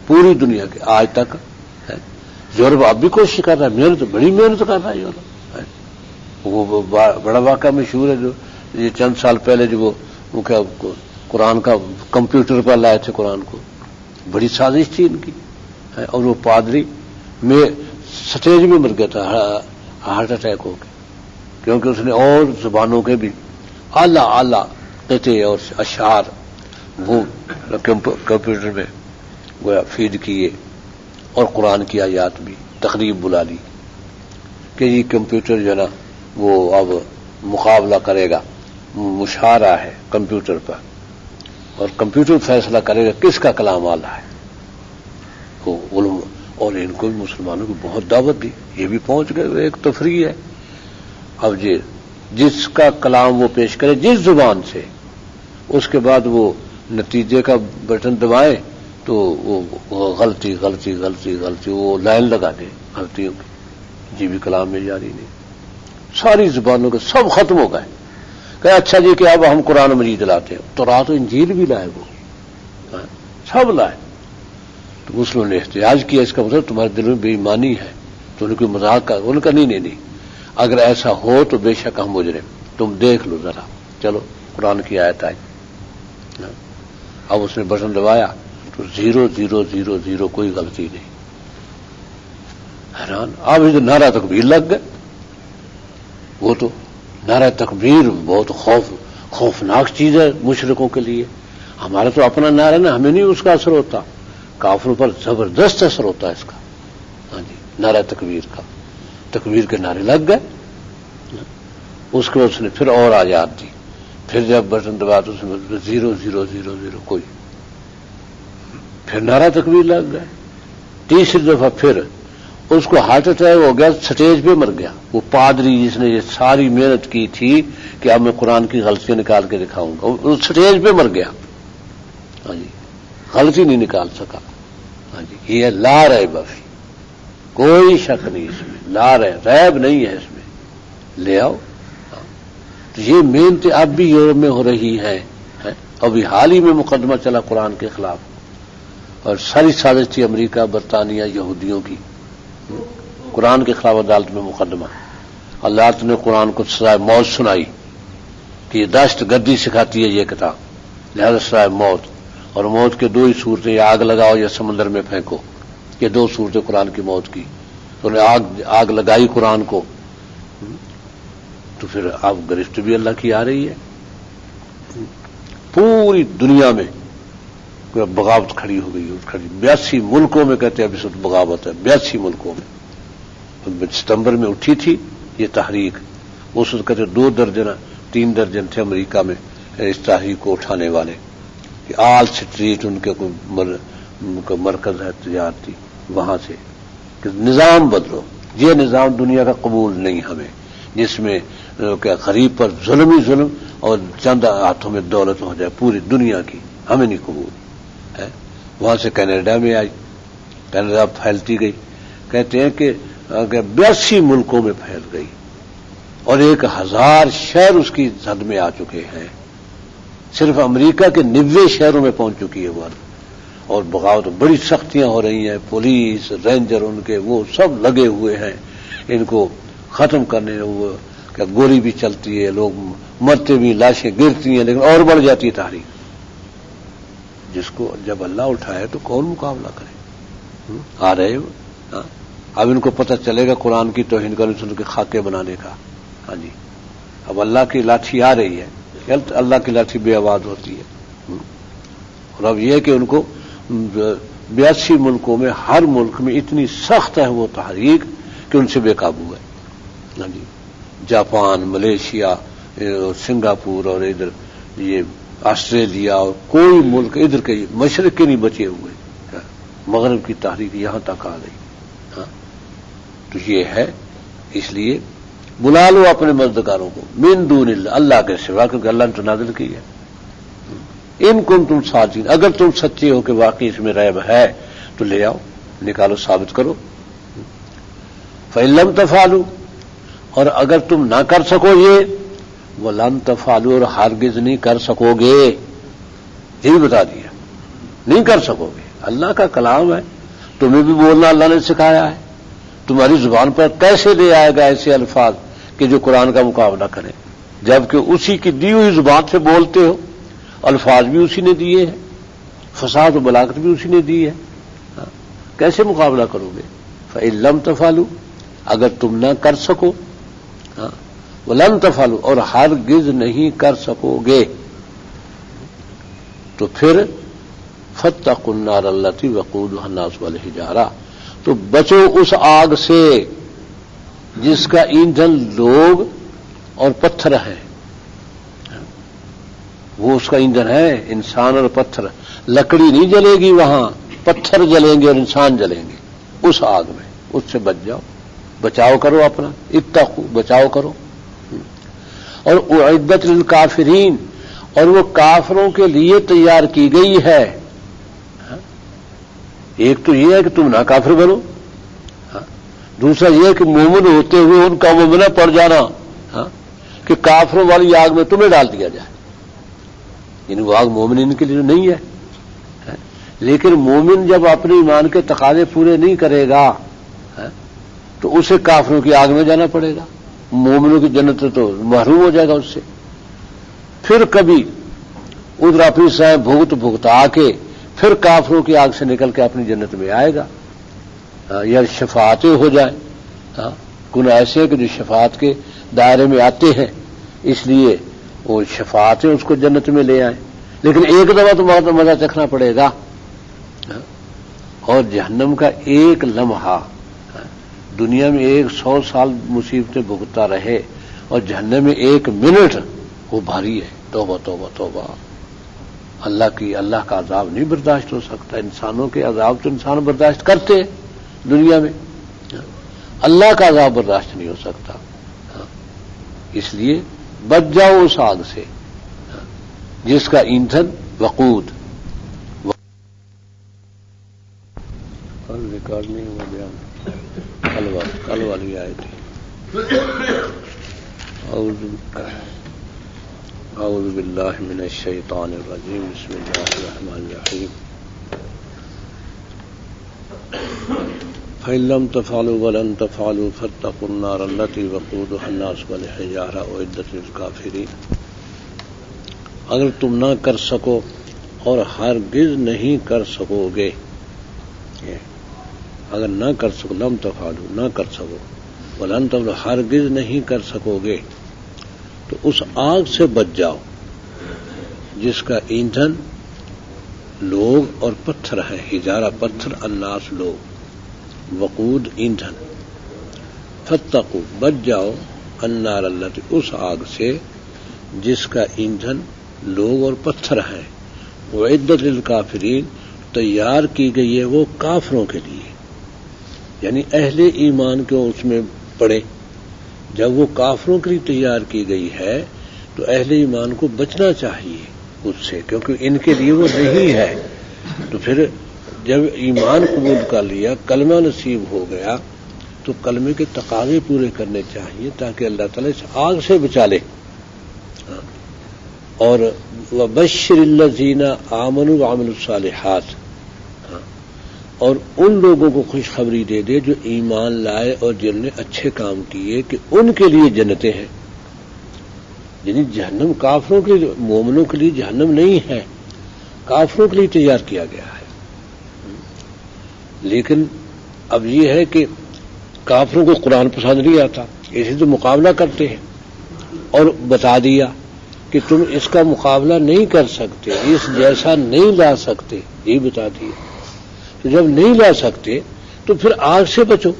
پوری دنیا کے. آج تک یورپ اب بھی کوشش کر رہا ہے، محنت بڑی محنت کر رہا ہے یورپ. وہ بڑا واقعہ مشہور ہے جو یہ چند سال پہلے جو وہ قرآن کا کمپیوٹر پر لائے تھے قرآن کو، بڑی سازش تھی ان کی، اور وہ پادری میں سٹیج میں مر گیا تھا ہارٹ اٹیک ہو کے، کیونکہ اس نے اور زبانوں کے بھی اعلیٰ اعلیٰ قطعے اور اشعار وہ کمپیوٹر میں وہ فیڈ کیے، اور قرآن کی آیات بھی تقریب بلا لی کہ یہ کمپیوٹر جو ہے نا وہ اب مقابلہ کرے گا، مشاہرہ ہے کمپیوٹر پر، اور کمپیوٹر فیصلہ کرے گا کس کا کلام اعلیٰ ہے۔ اور ان کو بھی مسلمانوں کو بہت دعوت دی، یہ بھی پہنچ گئے، ایک تفریح ہے۔ اب جس کا کلام وہ پیش کرے جس زبان سے، اس کے بعد وہ نتیجے کا بٹن دبائے تو وہ غلطی غلطی غلطی غلطی وہ لائن لگا دے غلطیوں کی، جی بھی کلام میں جاری نہیں، ساری زبانوں کے سب ختم ہو گئے۔ کہ اچھا جی کہ اب ہم قرآن مجید لاتے ہیں، تو رات و انجیل بھی لائے وہ، سب لائے۔ تو مسلموں نے احتجاج کیا، اس کا مطلب تمہارے دل میں بے ایمانی ہے، تو ان کی مذاق کا، ان کا نہیں، اگر ایسا ہو تو بے شک ہم مجرم، تم دیکھ لو ذرا، چلو قرآن کی آیت آئی۔ اب اس نے بٹن دبایا تو 0,0,0,0 کوئی غلطی نہیں، حیران۔ اب ادھر نعرہ تکبیر لگ گئے، وہ تو نعرہ تکبیر بہت خوفناک چیز ہے مشرکوں کے لیے، ہمارا تو اپنا نعرہ نا، ہمیں نہیں اس کا اثر ہوتا، کافروں پر زبردست اثر ہوتا ہے اس کا، ہاں جی، نعرہ تکبیر کا، تکبیر کے نعرے لگ گئے۔ اس کے بعد اس نے پھر اور آیات دی، پھر جب بٹن دبایا تو اس میں 0,0,0,0 کوئی، پھر نعرہ تکبیر لگ گئے۔ تیسری دفعہ پھر اس کو ہارٹ اٹیک ہو گیا، سٹیج پہ مر گیا وہ پادری جس نے یہ ساری محنت کی تھی کہ اب میں قرآن کی غلطیاں نکال کے دکھاؤں گا، وہ سٹیج پہ مر گیا، ہاں جی، غلطی نہیں نکال سکا، ہاں جی۔ یہ لا ریب فی، کوئی شک نہیں اس میں، لا ریب نہیں ہے اس میں، لے آؤ۔ تو یہ محنتیں اب بھی یورپ میں ہو رہی ہیں، ابھی حال ہی میں مقدمہ چلا قرآن کے خلاف، اور ساری سازش تھی امریکہ برطانیہ یہودیوں کی، قرآن کے خلاف عدالت میں مقدمہ۔ اللہ نے قرآن کو سزائے موت سنائی کہ یہ دہشت گردی سکھاتی ہے یہ کتاب، لہذا سزائے موت، اور موت کے دو ہی صورتیں، یا آگ لگاؤ یا سمندر میں پھینکو، یہ دو صورتیں قرآن کی موت کی۔ تو انہیں آگ لگائی قرآن کو، تو پھر اب گرفت بھی اللہ کی آ رہی ہے، پوری دنیا میں بغاوت کھڑی ہو گئی، 82 ملکوں میں کہتے ہیں ابھی سب بغاوت ہے، 82 ملکوں میں۔ ستمبر میں اٹھی تھی یہ تحریک، اس وقت کہتے 2 درجن 3 درجن تھے امریکہ میں اس تحریک کو اٹھانے والے، کہ آل سٹریٹ ان کے کوئی مرکز ہے تجارتی، وہاں سے کہ نظام بدلو، یہ نظام دنیا کا قبول نہیں ہمیں، جس میں کہ غریب پر ظلم ہی ظلم اور چند ہاتھوں میں دولت ہو جائے پوری دنیا کی، ہمیں نہیں قبول ہے۔ وہاں سے کینیڈا میں آئی، کینیڈا پھیلتی گئی، کہتے ہیں کہ 82 ملکوں میں پھیل گئی، اور 1000 شہر اس کی زد میں آ چکے ہیں، صرف امریکہ کے 90 شہروں میں پہنچ چکی ہے وہ، اور بغاوت بڑی سختیاں ہو رہی ہیں، پولیس رینجر ان کے وہ سب لگے ہوئے ہیں ان کو ختم کرنے، وہ کہ گولی بھی چلتی ہے، لوگ مرتے بھی، لاشیں گرتی ہیں، لیکن اور بڑھ جاتی ہے تحریک، جس کو جب اللہ اٹھائے تو کون مقابلہ کرے؟ آ رہے ہو، اب ان کو پتہ چلے گا قرآن کی توہین کرنے سے ان کے خاکے بنانے کا، ہاں جی، اب اللہ کی لاٹھی آ رہی ہے، اللہ کی لاٹھی بے آواز ہوتی ہے، اور اب یہ کہ ان کو 82 ملکوں میں، ہر ملک میں اتنی سخت ہے وہ تحریک کہ ان سے بے قابو ہے، ہاں جی، جاپان، ملیشیا، سنگاپور، اور ادھر یہ آسٹریلیا، اور کوئی ملک ادھر کے مشرق کے نہیں بچے ہوئے، مغرب کی تحریک یہاں تک آ گئی، ہاں۔ تو یہ ہے، اس لیے بلا لو اپنے مددگاروں کو، من دون اللہ، اللہ کے سوا، کیونکہ اللہ نے تو نازل کی ہے، ان کنتم صادقین، اگر تم سچے ہو کہ واقعی اس میں ریب ہے تو لے آؤ، نکالو، ثابت کرو۔ فَإِن لَّمْ تَفْعَلُوا، اور اگر تم نہ کر سکو یہ، وَلَن تَفْعَلُوا، اور ہرگز نہیں کر سکو گے، یہی بتا دیا، نہیں کر سکو گے، اللہ کا کلام ہے، تمہیں بھی بولنا اللہ نے سکھایا ہے، تمہاری زبان پر کیسے لے آئے گا ایسے الفاظ کہ جو قرآن کا مقابلہ کریں، جبکہ اسی کی دی ہوئی زبان سے بولتے ہو، الفاظ بھی اسی نے دیے ہیں، فصاحت و بلاغت بھی اسی نے دی ہے، کیسے مقابلہ کرو گے؟ فَإِن لَمْ تَفْعَلُوا، اگر تم نہ کر سکو، وَلَن تَفْعَلُوا، اور ہرگز نہیں کر سکو گے، تو پھر فَاتَّقُوا النَّارَ الَّتِي وَقُودُهَا النَّاسُ وَالْحِجَارَةُ، تو بچو اس آگ سے جس کا ایندھن لوگ اور پتھر ہیں. وہ اس کا ایندھن ہے، انسان اور پتھر. لکڑی نہیں جلے گی وہاں، پتھر جلیں گے اور انسان جلیں گے اس آگ میں. اس سے بچ جاؤ، بچاؤ کرو اپنا، اتقوا، بچاؤ کرو. اور اعدت للکافرین، اور وہ کافروں کے لیے تیار کی گئی ہے. ایک تو یہ ہے کہ تم نہ کافر بنو، دوسرا یہ کہ مومن ہوتے ہوئے ان کا مومنہ پڑ جانا، کہ کافروں والی آگ میں تمہیں ڈال دیا جائے. یعنی وہ آگ مومنین کے لیے نہیں ہے. لیکن مومن جب اپنے ایمان کے تقاضے پورے نہیں کرے گا تو اسے کافروں کی آگ میں جانا پڑے گا. مومنوں کی جنت تو محروم ہو جائے گا اس سے. پھر کبھی ادھر اپنی سائیں بھگتا کے پھر کافروں کی آگ سے نکل کے اپنی جنت میں آئے گا. یا شفاعتیں ہو جائیں، کن ایسے ہیں کہ جو شفاعت کے دائرے میں آتے ہیں، اس لیے وہ شفاعتیں اس کو جنت میں لے آئیں. لیکن ایک دفعہ تو مزہ چکھنا پڑے گا. اور جہنم کا ایک لمحہ دنیا میں 100 سال مصیبتیں بھگتتا رہے، اور جہنم میں 1 منٹ وہ بھاری ہے. توبہ توبہ توبہ. اللہ کا عذاب نہیں برداشت ہو سکتا. انسانوں کے عذاب تو انسان برداشت کرتے ہیں دنیا میں، اللہ کا عذاب برداشت نہیں ہو سکتا. اس لیے بچ جاؤ اس آگ سے جس کا ایندھن وقود. کل ریکارڈ نہیں ہوا بیان، کل والی آئی تھی. اعوذ باللہ من الشیطان الرجیم، بسم اللہ الرحمن الرحیم. فَإِن لَّمْ تَفْعَلُوا وَلَن تَفْعَلُوا فَاتَّقُوا النَّارَ الَّتِي وَقُودُهَا النَّاسُ وَالْحِجَارَةُ أُعِدَّتْ لِلْكَافِرِينَ. اگر تم نہ کر سکو اور ہرگز نہیں کر سکو گے، اگر نہ کر سکو، لم تفعلوا، نہ کر سکو، ولن تفعلوا، ہرگز نہیں کر سکو گے، تو اس آگ سے بچ جاؤ جس کا ایندھن لوگ اور پتھر ہے. حجارہ پتھر، الناس لوگ، وقود ایندھن. فاتقوا، بچ جاؤ، النار التی، اس آگ سے جس کا ایندھن لوگ اور پتھر ہیں. اعدت للکافرین، تیار کی گئی ہے وہ کافروں کے لیے. یعنی اہل ایمان کو اس میں پڑے. جب وہ کافروں کے لیے تیار کی گئی ہے تو اہل ایمان کو بچنا چاہیے اس سے، کیونکہ ان کے لیے وہ نہیں ہے. تو پھر جب ایمان قبول کر لیا، کلمہ نصیب ہو گیا، تو کلمے کے تقاضے پورے کرنے چاہیے تاکہ اللہ تعالیٰ اس آگ سے بچا لے. اور وَبَشِّرِ الَّذِينَ آمَنُوا وَعَمِلُوا الصَّالِحَاتِ، اور ان لوگوں کو خوشخبری دے دے جو ایمان لائے اور جنہوں نے اچھے کام کیے کہ ان کے لیے جنتیں ہیں. یعنی جہنم کافروں کے لیے، مومنوں کے لیے جہنم نہیں ہے، کافروں کے لیے تیار کیا گیا ہے. لیکن اب یہ ہے کہ کافروں کو قرآن پسند نہیں آتا، اسی تو مقابلہ کرتے ہیں. اور بتا دیا کہ تم اس کا مقابلہ نہیں کر سکتے، اس جیسا نہیں لا سکتے، یہ بتا دیا. تو جب نہیں لا سکتے تو پھر آگ سے بچو،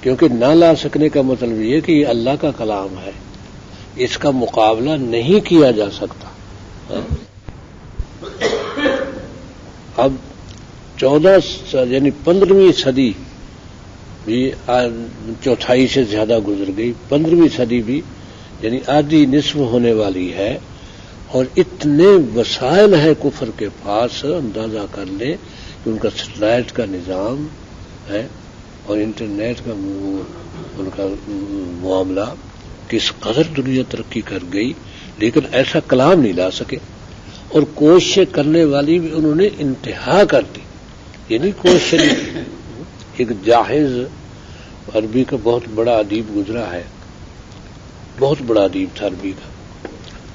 کیونکہ نہ لا سکنے کا مطلب یہ کہ یہ اللہ کا کلام ہے، اس کا مقابلہ نہیں کیا جا سکتا. اب 14 یعنی 15ویں صدی بھی چوتھائی سے زیادہ گزر گئی. 15ویں صدی بھی یعنی آدھی نصف ہونے والی ہے، اور اتنے وسائل ہیں کفر کے پاس، اندازہ کر لیں کہ ان کا سیٹلائٹ کا نظام ہے اور انٹرنیٹ کا ان کا معاملہ، کس قدر دنیا ترقی کر گئی، لیکن ایسا کلام نہیں لا سکے. اور کوششیں کرنے والی بھی انہوں نے انتہا کر دی. یعنی کوشش ایک جاہز عربی کا بہت بڑا ادیب گزرا ہے، بہت بڑا ادیب تھا عربی کا.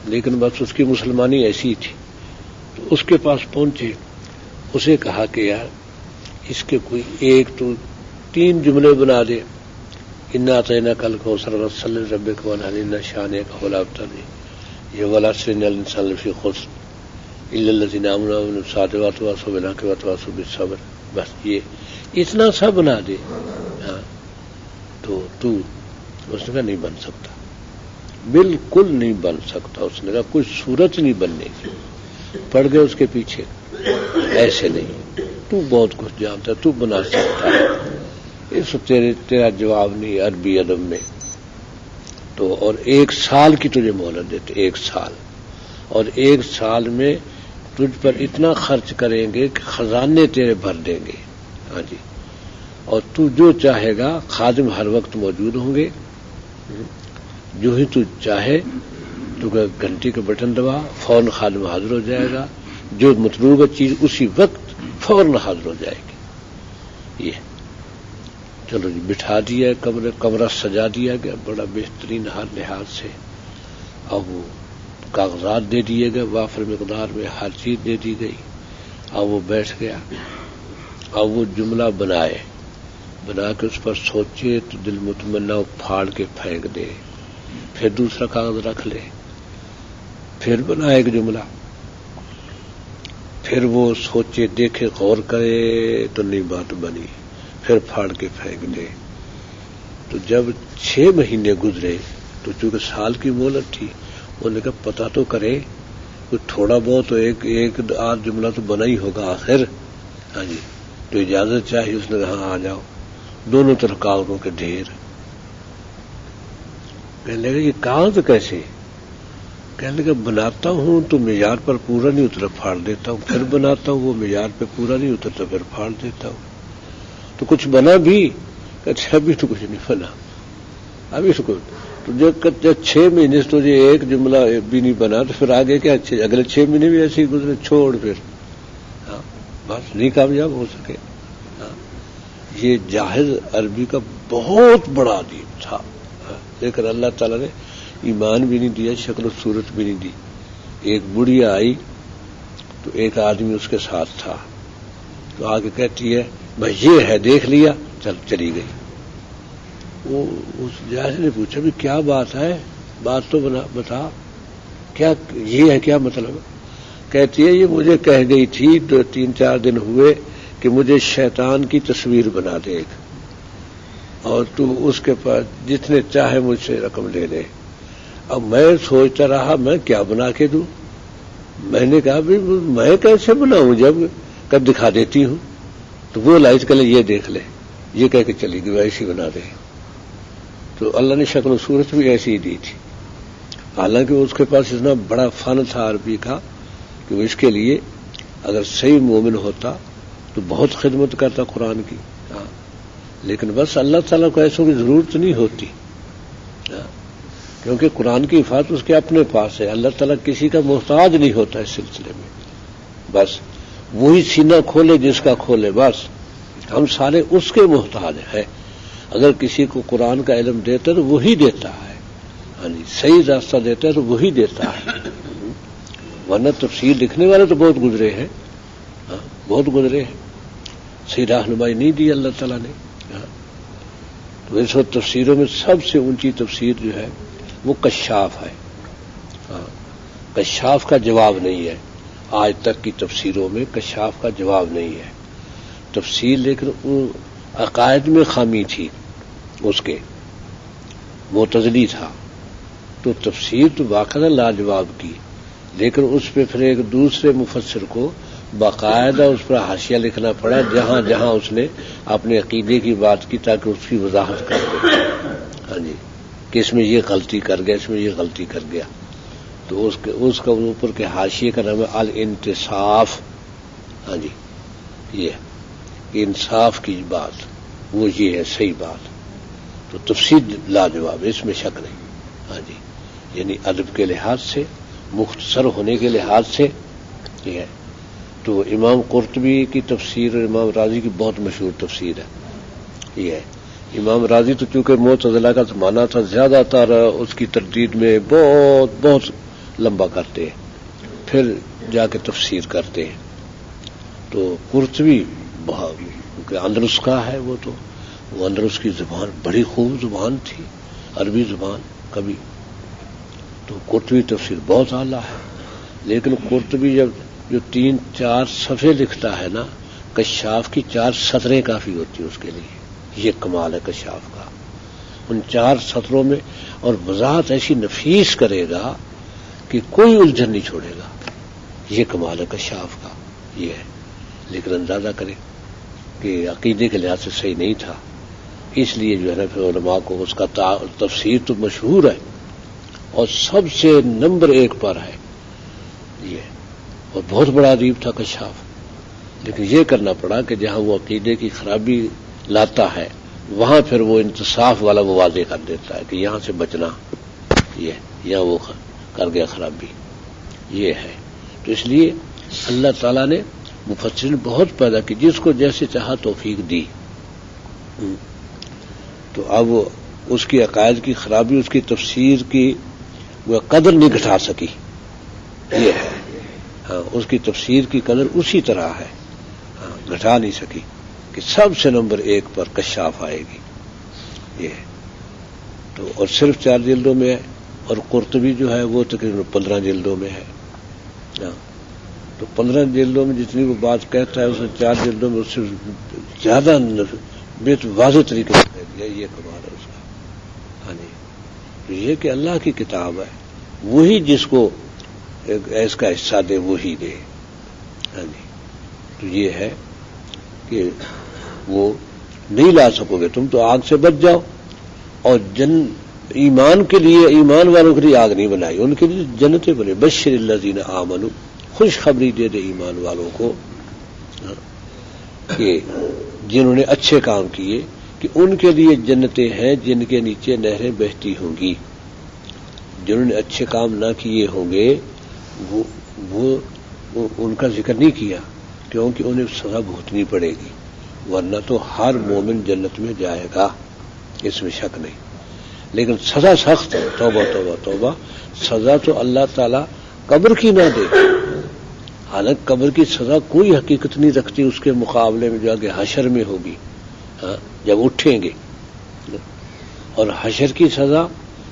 لیکن بس اس کی مسلمانی ایسی تھی. تو اس کے پاس پہنچے, اسے کہا کہ یار اس کے کوئی ایک تو 3 جملے بنا دے. انا اعطیناک کل کو صلی ربک ونحر ان شانک هو الابتر, یہ والعصر ان الانسان لفی خسر الا الذین آمنوا وعملوا الصالحات وتواصوا بالحق وتواصوا بالصبر. بس یہ اتنا سا بنا دے. ہاں تو اس نے کہا نہیں بن سکتا, بالکل نہیں بن سکتا. اس نے کہا کوئی صورت نہیں بننے کی. پڑ گئے اس کے پیچھے, ایسے نہیں, تو بہت کچھ جانتا ہے, تو بنا سکتا ہے. اس تیرا جواب نہیں عربی ادب میں. تو اور 1 سال کی تجھے مہلت دیتے, 1 سال, اور 1 سال میں تجھ پر اتنا خرچ کریں گے کہ خزانے تیرے بھر دیں گے. ہاں جی, اور تو جو چاہے گا خادم ہر وقت موجود ہوں گے. جو ہی تو چاہے تو گھنٹی کا بٹن دبا, فوراً خادم حاضر ہو جائے گا. جو مطلوب چیز اسی وقت فوراً حاضر ہو جائے گی. یہ چلو جی بٹھا دیا, کمرہ سجا دیا گیا بڑا بہترین ہر لحاظ سے. اب وہ کاغذات دے دیے گئے وافر مقدار میں, ہر چیز دے دی گئی. اب وہ بیٹھ گیا. اب وہ جملہ بنا کے اس پر سوچے تو دل مطمئنہ پھاڑ کے پھینک دے. پھر دوسرا کاغذ رکھ لے, پھر بنا ایک جملہ, پھر وہ سوچے دیکھے غور کرے تو نہیں بات بنی, پھر پھاڑ کے پھینک دے. تو جب 6 مہینے گزرے تو چونکہ سال کی مہلت تھی, انہوں نے کہا پتہ تو کرے کوئی تھوڑا بہت ایک آدھ جملہ تو بنا ہی ہوگا آخر. ہاں جی, تو اجازت چاہیے. اس نے کہا ہاں آ جاؤ. دونوں طرف کاغذوں کے ڈھیر. کہنے لگا یہ کاغذ کیسے؟ کہنے لگا بناتا ہوں تو معیار پر پورا نہیں اترا پھاڑ دیتا ہوں, پھر بناتا ہوں وہ معیار پہ پورا نہیں اترتا پھر پھاڑ دیتا ہوں. تو کچھ بنا بھی؟ کہتے ابھی تو کچھ نہیں بنا, ابھی تو کچھ. تو جب 6 مہینے سے تجھے ایک جملہ بھی نہیں بنا تو پھر آگے کیا اگلے 6 مہینے بھی ایسے ہی گزرے, چھوڑ پھر. ہاں بس نہیں کامیاب ہو سکے. ہاں یہ جاہز عربی کا بہت بڑا ادیب تھا, لیکن اللہ تعالیٰ نے ایمان بھی نہیں دیا, شکل و صورت بھی نہیں دی. ایک بڑھیا آئی تو ایک آدمی اس کے ساتھ تھا, تو آگے کہتی ہے بھائی یہ ہے, دیکھ لیا, چلی گئی. وہ اس جاہز نے پوچھا بھی کیا بات ہے, بات تو بتا, کیا یہ ہے, کیا مطلب؟ کہتی ہے یہ مجھے کہہ گئی تھی 3-4 دن ہوئے کہ مجھے شیطان کی تصویر بنا دے ایک, اور تو اس کے پاس جتنے چاہے مجھ سے رقم لے لے. اب میں سوچتا رہا میں کیا بنا کے دوں. میں نے کہا بھی میں کیسے بناؤں جب کب دکھا دیتی ہوں. تو وہ لائٹ کلر یہ دیکھ لے, یہ کہہ کے چلی گئی ایسی بنا دے. تو اللہ نے شکل و صورت بھی ایسی ہی دی تھی. حالانکہ اس کے پاس اتنا بڑا فن تھا عربی کا کہ وہ اس کے لیے اگر صحیح مومن ہوتا تو بہت خدمت کرتا قرآن کی. ہاں لیکن بس اللہ تعالیٰ کو ایسوں کی ضرورت نہیں ہوتی, کیونکہ قرآن کی حفاظت اس کے اپنے پاس ہے. اللہ تعالیٰ کسی کا محتاج نہیں ہوتا اس سلسلے میں. بس وہی سینہ کھولے جس کا کھولے, بس ہم سارے اس کے محتاج ہیں. اگر کسی کو قرآن کا علم دیتا ہے تو وہی دیتا ہے, یعنی صحیح راستہ دیتا ہے تو وہی دیتا ہے. ورنہ تفسیر لکھنے والے تو بہت گزرے ہیں, بہت گزرے ہیں, صحیح رہنمائی نہیں دی اللہ تعالیٰ نے. تو اس وقت تفسیروں میں سب سے اونچی تفسیر جو ہے وہ کشاف ہے. کشاف کا جواب نہیں ہے, آج تک کی تفسیروں میں کشاف کا جواب نہیں ہے. تفسیر لیکن عقائد میں خامی تھی, اس کے معتزلی تھا, تو تفسیر تو باقاعدہ لاجواب کی, لیکن اس پہ پھر ایک دوسرے مفسر کو باقاعدہ اس پر حاشیہ لکھنا پڑا جہاں جہاں اس نے اپنے عقیدے کی بات کی تاکہ اس کی وضاحت کر دے. ہاں جی, کہ اس میں یہ غلطی کر گیا, اس میں یہ غلطی کر گیا. تو اس کا اوپر کے حاشیے کا نام ہے الانتصاف. ہاں جی, یہ انصاف کی بات وہ یہ ہے صحیح بات. تو تفسیر لاجواب, اس میں شک نہیں. ہاں جی, یعنی ادب کے لحاظ سے, مختصر ہونے کے لحاظ سے یہ ہے. تو امام قرطبی کی تفسیر اور امام راضی کی بہت مشہور تفسیر ہے. یہ ہے امام راضی تو چونکہ معتزلہ کا زمانہ تھا, زیادہ تر اس کی تردید میں بہت لمبا کرتے ہیں، پھر جا کے تفسیر کرتے ہیں. تو قرطبی بہت اندلس کا ہے، وہ اندلس کی زبان بڑی خوب زبان تھی، عربی زبان کبھی. تو قرطبی تفسیر بہت اعلیٰ ہے. لیکن قرطبی جب جو 3-4 صفحے لکھتا ہے نا، کشاف کی 4 سطریں کافی ہوتی ہیں اس کے لیے. یہ کمال ہے کشاف کا، ان 4 سطروں میں، اور وضاحت ایسی نفیس کرے گا کہ کوئی الجھن نہیں چھوڑے گا. یہ کمال ہے کشاف کا، یہ ہے. لیکن اندازہ کریں کہ عقیدے کے لحاظ سے صحیح نہیں تھا، اس لیے جو ہے نا پھر علماء کو اس کا تفسیر تو مشہور ہے اور سب سے نمبر 1 پر ہے یہ، اور بہت بڑا ادیب تھا کشاف. لیکن یہ کرنا پڑا کہ جہاں وہ عقیدے کی خرابی لاتا ہے وہاں پھر وہ انتصاف والا وہ واضح کر دیتا ہے کہ یہاں سے بچنا، یہ یہاں وہ کر گیا خرابی، یہ ہے. تو اس لیے اللہ تعالیٰ نے مفسرین بہت پیدا کی، جس کو جیسے چاہا توفیق دی. تو اب اس کی عقائد کی خرابی اس کی تفسیر کی وہ قدر نہیں گھٹا سکی، یہ ہے. ہاں، اس کی تفسیر کی قدر اسی طرح ہے، گھٹا نہیں سکی کہ سب سے نمبر 1 پر کشاف آئے گی، یہ ہے. تو اور صرف 4 جلدوں میں ہے، اور قرطبی جو ہے وہ تقریباً 15 جلدوں میں ہے. ہاں، تو 15 جلدوں میں جتنی وہ بات کہتا ہے اس نے 4 جلدوں میں اس سے زیادہ واضح طریقے سے کہہ دیا. یہ کمال ہے اس کا. ہاں جی، تو یہ کہ اللہ کی کتاب ہے، وہی جس کو اس کا حصہ دے وہی دے. ہاں جی، تو یہ ہے کہ وہ نہیں لا سکو گے تم تو آگ سے بچ جاؤ. اور ایمان کے لیے، ایمان والوں کے لیے آگ نہیں بنائی، ان کے لیے جنتیں بنے. بشر الذین آمنوا، خوشخبری دے دے ایمان والوں کو کہ جنہوں نے اچھے کام کیے کہ ان کے لیے جنتیں ہیں جن کے نیچے نہریں بہتی ہوں گی. جنہوں نے اچھے کام نہ کیے ہوں گے وہ ان کا ذکر نہیں کیا، کیونکہ انہیں سزا بھگتنی پڑے گی، ورنہ تو ہر مومن جنت میں جائے گا، اس میں شک نہیں. لیکن سزا سخت ہے. توبہ توبہ توبہ. سزا تو اللہ تعالیٰ قبر کی نہ دے، حالانکہ قبر کی سزا کوئی حقیقت نہیں رکھتی اس کے مقابلے میں جو آگے حشر میں ہوگی. ہاں، جب اٹھیں گے. اور حشر کی سزا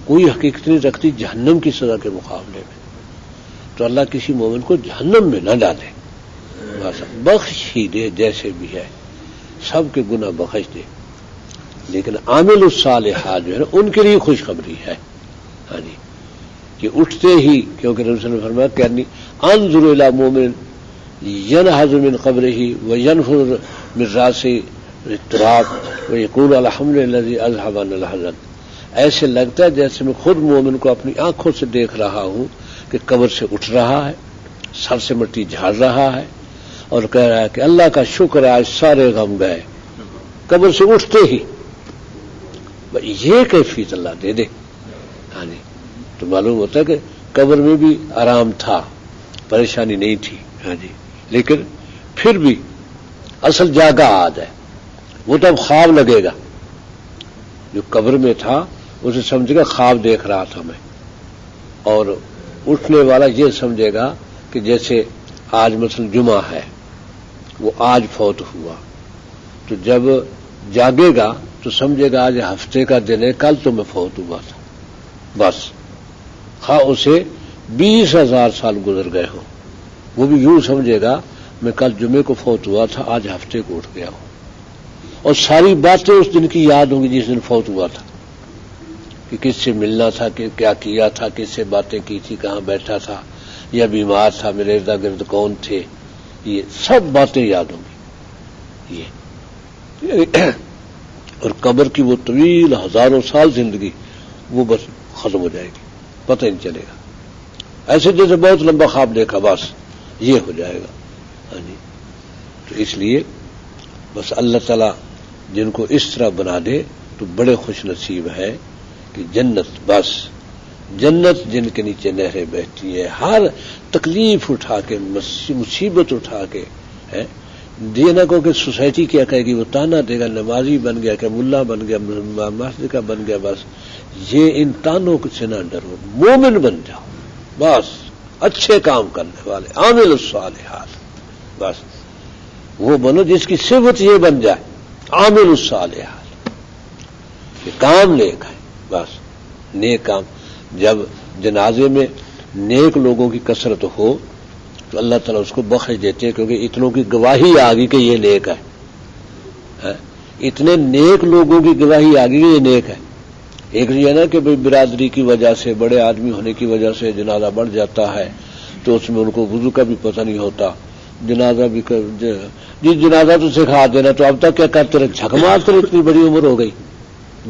کوئی حقیقت نہیں رکھتی جہنم کی سزا کے مقابلے میں. تو اللہ کسی مومن کو جہنم میں نہ ڈالے، بس بخش ہی دے جیسے بھی ہے، سب کے گناہ بخش دے. لیکن عامل الصالحات جو ہے ان کے لیے خوشخبری ہے. ہاں جی، کہ اٹھتے ہی، کیونکہ رسول اللہ نے فرمایا کہ انظر الی مومن ینہض من قبرہ وینفر من راسہ التراب ویقول الحمد للہ الذی اذھب عنا الحزن. ایسے لگتا ہے جیسے میں خود مومن کو اپنی آنکھوں سے دیکھ رہا ہوں کہ قبر سے اٹھ رہا ہے، سر سے مٹی جھاڑ رہا ہے اور کہہ رہا ہے کہ اللہ کا شکر ہے آج سارے غم گئے قبر سے اٹھتے ہی. یہ کیفیت اللہ دے دے. ہاں جی، تو معلوم ہوتا ہے کہ قبر میں بھی آرام تھا، پریشانی نہیں تھی. ہاں جی، لیکن پھر بھی اصل جاگا آج ہے، وہ تو اب خواب لگے گا. جو قبر میں تھا اسے سمجھے گا خواب دیکھ رہا تھا میں، اور اٹھنے والا یہ سمجھے گا کہ جیسے آج مثلا جمعہ ہے، وہ آج فوت ہوا. تو جب جاگے گا تو سمجھے گا آج ہفتے کا دن ہے، کل تو میں فوت ہوا تھا. بس خواہ اسے 20,000 سال گزر گئے ہوں، وہ بھی یوں سمجھے گا میں کل جمعے کو فوت ہوا تھا، آج ہفتے کو اٹھ گیا ہوں. اور ساری باتیں اس دن کی یاد ہوں گی جس دن فوت ہوا تھا، کہ کس سے ملنا تھا، کہ کیا کیا تھا، کس سے باتیں کی تھی، کہاں بیٹھا تھا، یا بیمار تھا، میرے ارد گرد کون تھے، یہ سب باتیں یاد ہوں گی. یہ اور قبر کی وہ طویل ہزاروں سال زندگی وہ بس ختم ہو جائے گی، پتہ نہیں چلے گا. ایسے جیسے بہت لمبا خواب دیکھا، بس یہ ہو جائے گا. ہاں جی، تو اس لیے بس اللہ تعالیٰ جن کو اس طرح بنا دے تو بڑے خوش نصیب ہے کہ جنت، بس جنت جن کے نیچے نہریں بہتی ہیں، ہر تکلیف اٹھا کے، مصیبت اٹھا کے ہے. یہ نہ کہو کہ سوسائٹی کیا کہے گی، وہ تانا دے گا نمازی بن گیا کہ ملا بن گیا، مسجد کا بن گیا، بس یہ ان تانوں سے نہ ڈرو، مومن بن جاؤ. بس اچھے کام کرنے والے عامل الصالحات، بس وہ بنو جس کی صفت یہ بن جائے عامل الصالحات، یہ کام نیک ہے، بس نیک کام. جب جنازے میں نیک لوگوں کی کثرت ہو تو اللہ تعالیٰ اس کو بخش دیتے ہیں، کیونکہ اتنوں کی گواہی آ گئی کہ یہ نیک ہے. اتنے نیک لوگوں کی گواہی آ گئی کہ یہ نیک ہے. ایک یہ نا کہ بھئی برادری کی وجہ سے، بڑے آدمی ہونے کی وجہ سے جنازہ بڑھ جاتا ہے تو اس میں ان کو وضو کا بھی پتہ نہیں ہوتا، جنازہ بھی جس جنازہ تو سکھا دینا، تو اب تک کیا کرتے رہے، جھک مارتے رہے، اتنی بڑی عمر ہو گئی،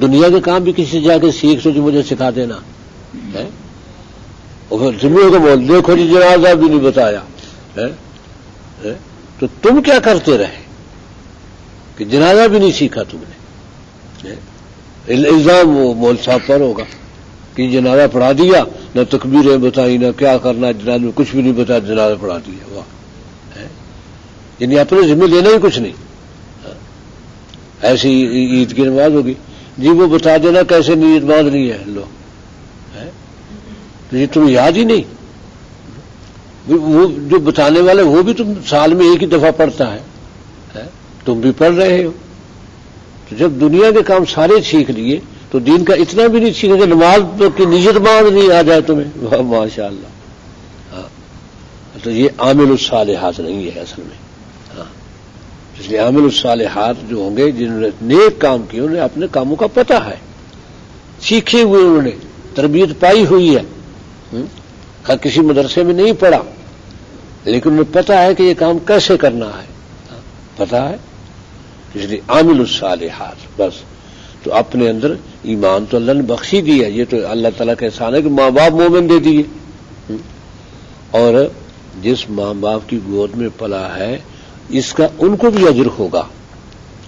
دنیا کے کام بھی کسی سے جا کے سیکھ تو جو مجھے سکھا دینا ہے. اور پھر ذمے کو بول دیکھو جی جنازہ بھی نہیں بتایا ہے، تو تم کیا کرتے رہے کہ جنازہ بھی نہیں سیکھا تم نے. الزام وہ مول صاحب پر ہوگا کہ جنازہ پڑھا دیا، نہ تکبیریں بتائی، نہ کیا کرنا جنازہ میں، کچھ بھی نہیں بتایا، جنازہ پڑھا دیا. واہ، یعنی اپنے ذمہ لینا ہی کچھ نہیں. ایسی عید کی نماز ہوگی جی، وہ بتا دینا کیسے نیت باندھنی ہے لو، تو یہ تمہیں یاد ہی نہیں. وہ جو بتانے والے وہ بھی تم سال میں ایک ہی دفعہ پڑھتا ہے، تم بھی پڑھ رہے ہو. تو جب دنیا کے کام سارے سیکھ لیے تو دین کا اتنا بھی نہیں سیکھے کہ نماز کی نیت باندھنی آ جائے تمہیں. ماشاء اللہ. تو یہ عامل الصالحات نہیں ہے اصل میں. اس لیے عامل الصالحات جو ہوں گے، جنہوں نے نیک کام کیے، انہیں اپنے کاموں کا پتہ ہے، سیکھے ہوئے، انہوں نے تربیت پائی ہوئی ہے. کسی مدرسے میں نہیں پڑھا لیکن انہیں پتہ ہے کہ یہ کام کیسے کرنا ہے، پتہ ہے. اس لیے عامل الصالحات، بس. تو اپنے اندر ایمان تو اللہ نے بخشی دیا، یہ تو اللہ تعالیٰ کا احسان ہے کہ ماں باپ مومن دے دیے. اور جس ماں باپ کی گود میں پلا ہے اس کا ان کو بھی اجر ہوگا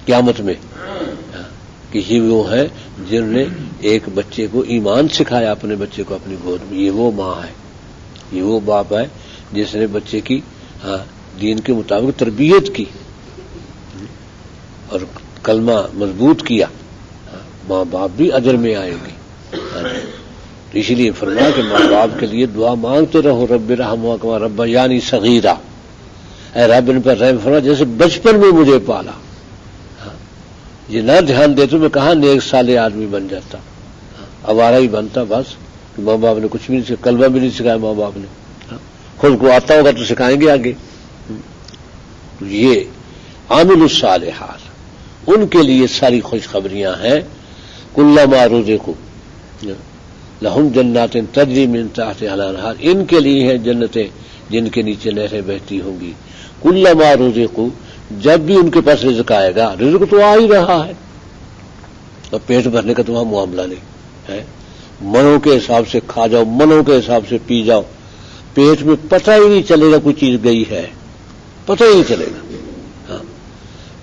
قیامت میں، کہ یہ وہ ہے جنہوں نے ایک بچے کو ایمان سکھایا، اپنے بچے کو اپنی گود میں. یہ وہ ماں ہے، یہ وہ باپ ہے جس نے بچے کی دین کے مطابق تربیت کی اور کلمہ مضبوط کیا. ماں باپ بھی اجر میں آئیں گے. تو اسی لیے فرمایا کہ ماں باپ کے لیے دعا مانگتے رہو، رب ارحمہما کما ربیانی صغیرا، اے رب ان پر رحم فرما جیسے بچپن میں مجھے پالا. یہ نہ دھیان دے تو میں کہاں نیک صالح آدمی بن جاتا، آوارہ ہی بنتا. بس ماں باپ نے کچھ بھی نہیں سکھایا، کلمہ بھی نہیں سکھایا ماں باپ نے. خود کو آتا ہوگا تو سکھائیں گے آگے. تو یہ عامل الصالحات، ان کے لیے ساری خوشخبریاں ہیں. کلما رزقوا لہم جنات تجری من تحتہا الانہار، ان کے لیے ہیں جنتیں جن کے نیچے نہریں بہتی ہوں گی. کلما رزقوا، جب بھی ان کے پاس رزق آئے گا، رزق تو آ ہی رہا ہے، اور پیٹ بھرنے کا تو وہاں معاملہ نہیں ہے. منوں کے حساب سے کھا جاؤ، منوں کے حساب سے پی جاؤ، پیٹ میں پتہ ہی نہیں چلے گا کوئی چیز گئی ہے، پتہ ہی نہیں چلے گا.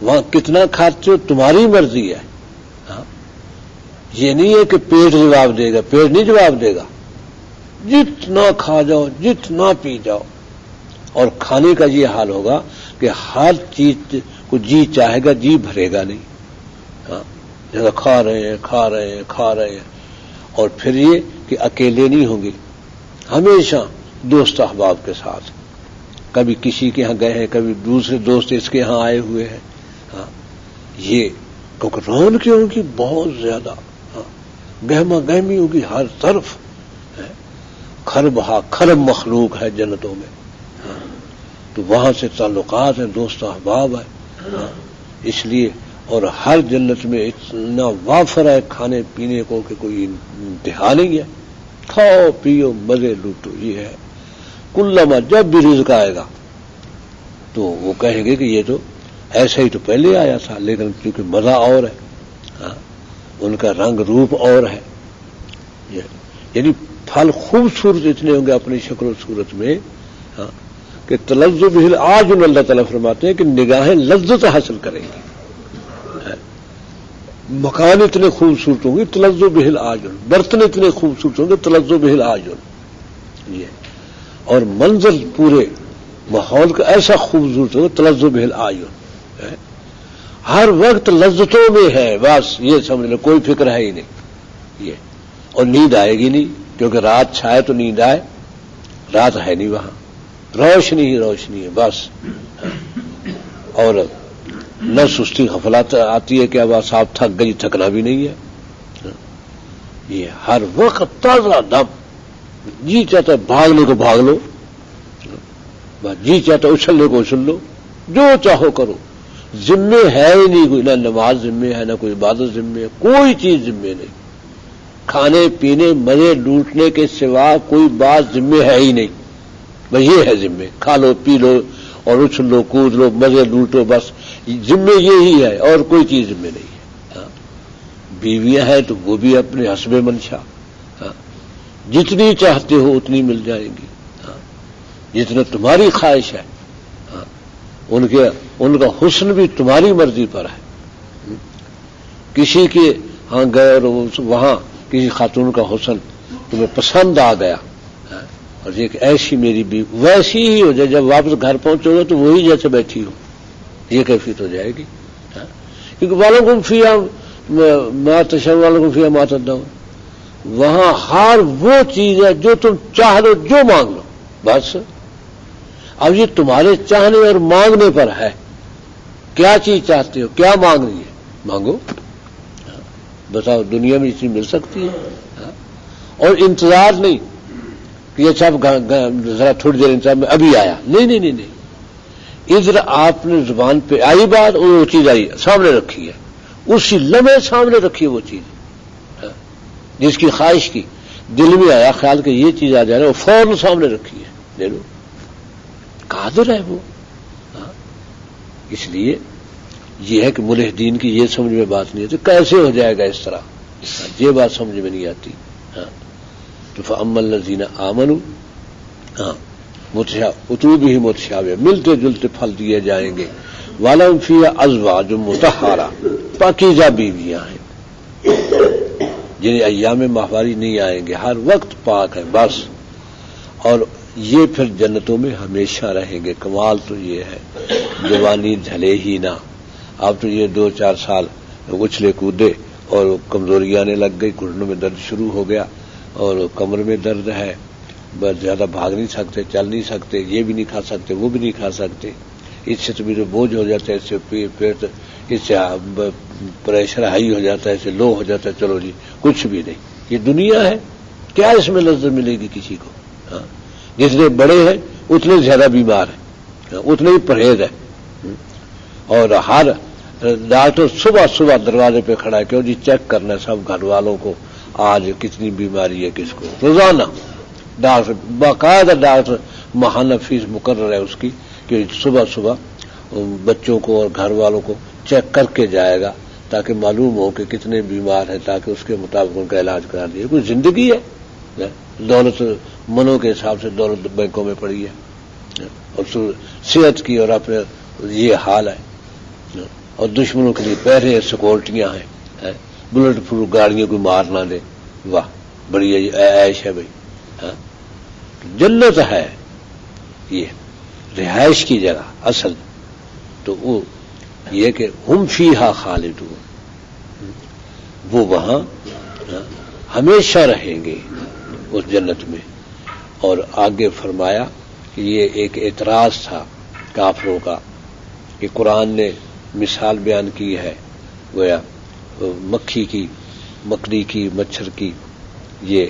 وہاں کتنا کھاتے ہو تمہاری مرضی ہے. یہ نہیں ہے کہ پیٹ جواب دے گا، پیٹ نہیں جواب دے گا. جتنا کھا جاؤ، جتنا پی جاؤ. اور کھانے کا یہ حال ہوگا کہ ہر چیز کو جی چاہے گا، جی بھرے گا نہیں. جیسا کھا رہے ہیں کھا رہے ہیں کھا رہے ہیں. اور پھر یہ کہ اکیلے نہیں ہوں گے، ہمیشہ دوست احباب کے ساتھ. کبھی کسی کے ہاں گئے ہیں، کبھی دوسرے دوست اس کے ہاں آئے ہوئے ہیں. یہ کیونکہ رونق ہوگی بہت زیادہ، گہما گہمی ہوگی ہر طرف. کھرب مخلوق ہے جنتوں میں. تو وہاں سے تعلقات ہیں، دوست احباب ہے. اس لیے اور ہر جنت میں اتنا وافر ہے کھانے پینے کو کہ کوئی انتہا نہیں ہے. کھاؤ پیو مزے لوٹو. یہ ہے کلما، جب بھی رزق آئے گا تو وہ کہیں گے کہ یہ تو ایسا ہی تو پہلے آیا تھا، لیکن کیونکہ مزہ اور ہے، ان کا رنگ روپ اور ہے. یعنی پھل خوبصورت اتنے ہوں گے اپنی شکل و صورت میں کہ تلذ بہ العیون، اللہ تعالیٰ فرماتے ہیں کہ نگاہیں لذت حاصل کریں گی. مکان اتنے خوبصورت ہوں گے تلذ بہ العیون، برتن اتنے خوبصورت ہوں گے تلذ بہ العیون. یہ اور منظر پورے ماحول کا ایسا خوبصورت ہوگا تلذ بہ العیون. ہر وقت لذتوں میں ہے، بس یہ سمجھ لو کوئی فکر ہے ہی نہیں. یہ اور نیند آئے گی نہیں، کیونکہ رات چھائے تو نیند آئے. رات ہے نہیں وہاں، روشنی ہی روشنی ہے بس، اور نہ سستی غفلت آتی ہے کہ اب صاحب تھک گئی، تھکنا بھی نہیں ہے، یہ ہر وقت تازہ دم، جی چاہتا ہے بھاگنے کو بھاگ لو، جی چاہتا ہے اچھلنے کو اچھل لو، جو چاہو کرو، ذمے ہے ہی نہیں کوئی، نہ نماز ذمے ہے، نہ کوئی عبادت ذمے ہے، کوئی چیز ذمے نہیں، کھانے پینے مزے لوٹنے کے سوا کوئی بات ذمے ہے ہی نہیں، بس یہ ہے ذمے، کھا لو پی لو اور اچھل لو کود لو مزے لوٹو، بس ذمے یہی ہے اور کوئی چیز ذمے نہیں ہے۔ بیویاں ہیں تو وہ بھی اپنے حسب منشا، جتنی چاہتے ہو اتنی مل جائیں گی، جتنا تمہاری خواہش ہے، ان کا حسن بھی تمہاری مرضی پر ہے۔ کسی کے ہاں گئے اور وہاں کسی خاتون کا حسن تمہیں پسند آ گیا اور یہ کہ ایسی میری بیوی، ویسی ہی ہو جائے، جب واپس گھر پہنچو گے تو وہی جیسے بیٹھی ہو، یہ کیفیت ہو جائے گی، کیونکہ وَلَكُمْ فِيهَا مَا تَشَاءُونَ وَلَكُمْ فِيهَا مَا تَدَّعُونَ، وہاں ہر وہ چیز ہے جو تم چاہ لو، جو مانگ لو، بس اب یہ تمہارے چاہنے اور مانگنے پر ہے، کیا چیز چاہتے ہو، کیا مانگنی ہے، مانگو، بتاؤ دنیا میں اتنی مل سکتی ہے، اور انتظار نہیں کہ اچھا ذرا تھوڑی دیر انتظار میں ابھی آیا، نہیں، ادھر آپ نے زبان پہ آئی بات اور وہ چیز آئی سامنے رکھی ہے، اسی لمحے سامنے رکھی ہے وہ چیز، جس کی خواہش کی دل میں آیا خیال کہ یہ چیز آ جائے وہ فوراً سامنے رکھی ہے، لے لو، قادر ہے وہ۔ اس لیے یہ ہے کہ ملح دین کی یہ سمجھ میں بات نہیں آتی، کیسے ہو جائے گا اس طرح، یہ بات سمجھ میں نہیں آتی۔ تو فَأَمَّا الَّذِينَ آمَنُوا، اتوب ہی متشابہ، ملتے جلتے پھل دیے جائیں گے، وَلَهُمْ فِيهَا أَزْوَاجٌ مُطَهَّرَةٌ، پاکیزہ بیویاں ہیں جنہیں ایام ماہواری نہیں آئیں گے، ہر وقت پاک ہے بس، اور یہ پھر جنتوں میں ہمیشہ رہیں گے۔ کمال تو یہ ہے جوانی ڈھلے ہی نہ، اب تو یہ 2-4 سال اچھلے کودے اور کمزوری آنے لگ گئی، گھٹنوں میں درد شروع ہو گیا اور کمر میں درد ہے، بس زیادہ بھاگ نہیں سکتے، چل نہیں سکتے، یہ بھی نہیں کھا سکتے، وہ بھی نہیں کھا سکتے، اس سے تو میرے بوجھ ہو جاتا ہے، اس سے پیٹ، اس سے پریشر ہائی ہو جاتا ہے، اس سے لو ہو جاتا ہے، چلو جی کچھ بھی نہیں، یہ دنیا ہے، کیا اس میں لذت ملے گی کسی کو؟ جتنے بڑے ہیں اتنے زیادہ بیمار ہیں، اتنے ہی پرہیز ہے، اور ہر ڈاکٹر صبح دروازے پہ کھڑا ہے کہ جی چیک کرنا ہے سب گھر والوں کو آج کتنی بیماری ہے کس کو، روزانہ ڈاکٹر باقاعدہ ڈاکٹر ماہانہ فیس مقرر ہے اس کی کہ صبح بچوں کو اور گھر والوں کو چیک کر کے جائے گا تاکہ معلوم ہو کہ کتنے بیمار ہیں، تاکہ اس کے مطابق ان کا علاج کرا دیا۔ کوئی زندگی ہے؟ دولت منوں کے حساب سے دولت بینکوں میں پڑی ہے، اور صحت کی اور اپنے یہ حال ہے، اور دشمنوں کے لیے پہرے سیکورٹیاں ہیں، بلٹ پروف گاڑیوں کو مار نہ دے، واہ بڑی عیش ہے بھائی، جنت ہے یہ رہائش کی جگہ اصل، تو وہ یہ کہ ہم فیہا خالدون، وہ وہاں ہمیشہ رہیں گے اس جنت میں۔ اور آگے فرمایا کہ یہ ایک اعتراض تھا کافروں کا کہ قرآن نے مثال بیان کی ہے گویا مکھی کی، مکڑی کی، مچھر کی، یہ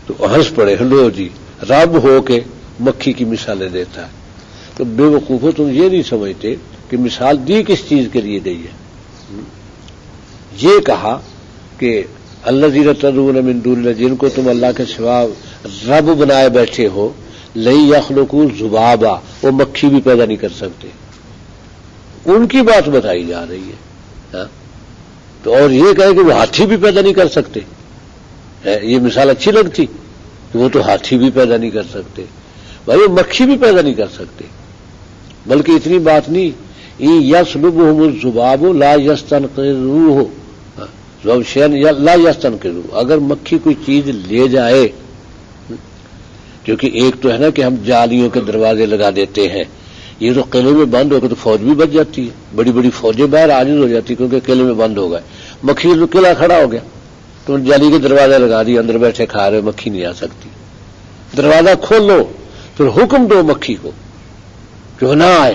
تو ہنس پڑے، لو جی رب ہو کے مکھی کی مثالیں دیتا ہے، تو بے وقوفو تم یہ نہیں سمجھتے کہ مثال دی کس چیز کے لیے گئی ہے؟ یہ کہا کہ الذین تدعون من دون اللہ، جن کو تم اللہ کے سوا رب بنائے بیٹھے ہو، لن یخلقوا ذبابا، وہ مکھی بھی پیدا نہیں کر سکتے، ان کی بات بتائی جا رہی ہے، تو اور یہ کہے کہ وہ ہاتھی بھی پیدا نہیں کر سکتے، یہ مثال اچھی لگتی کہ وہ تو ہاتھی بھی پیدا نہیں کر سکتے، بھائی وہ مکھی بھی پیدا نہیں کر سکتے، بلکہ اتنی بات نہیں، یسلبہم الذباب لا یستنقذوہ، لا یستنقذوہ، اگر مکھی کوئی چیز لے جائے، کیونکہ ایک تو ہے نا کہ ہم جالیوں کے دروازے لگا دیتے ہیں، یہ تو قلعے میں بند ہو گئے تو فوج بھی بچ جاتی ہے، بڑی بڑی فوجیں باہر عاجز ہو جاتی کیونکہ قلعے میں بند ہو گئے، مکھی تو قلعہ کھڑا ہو گیا، تو جالی کے دروازے لگا دیے، اندر بیٹھے کھا رہے، مکھی نہیں آ سکتی، دروازہ کھول لو پھر حکم دو مکھی کو کہ نہ آئے،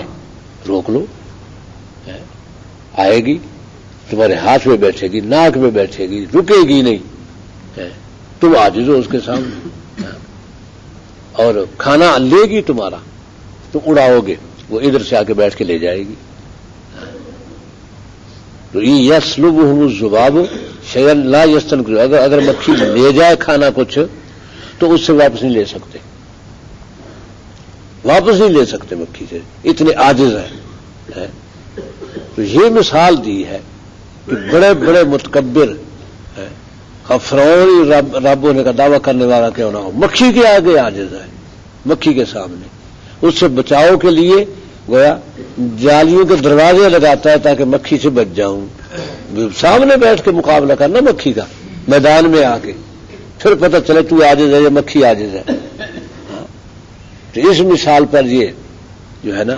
روک لو، آئے گی تمہارے ہاتھ میں بیٹھے گی، ناک میں بیٹھے گی، رکے گی نہیں، تم عاجز ہو اس کے سامنے، اور کھانا لے گی تمہارا، تم اڑاؤ گے، وہ ادھر سے آ کے بیٹھ کے لے جائے گی۔ تو یسلبہم الذباب شیئا لا یستنقذ، اگر مکھی لے جائے کھانا کچھ تو اس سے واپس نہیں لے سکتے، واپس نہیں لے سکتے مکھی سے، اتنے عاجز ہیں۔ تو یہ مثال دی ہے کہ بڑے بڑے متکبر، فرعون رب ہونے کا دعویٰ کرنے والا کیوں نہ ہو، مکھی کے آگے عاجز ہے، مکھی کے سامنے۔ اس سے بچاؤ کے لیے گویا جالیوں کے دروازے لگاتا ہے تاکہ مکھی سے بچ جاؤں، سامنے بیٹھ کے مقابلہ کرنا مکھی کا میدان میں آ کے، پھر پتہ چلے تو عاجز ہے یا مکھی عاجز ہے۔ تو اس مثال پر یہ جو ہے نا،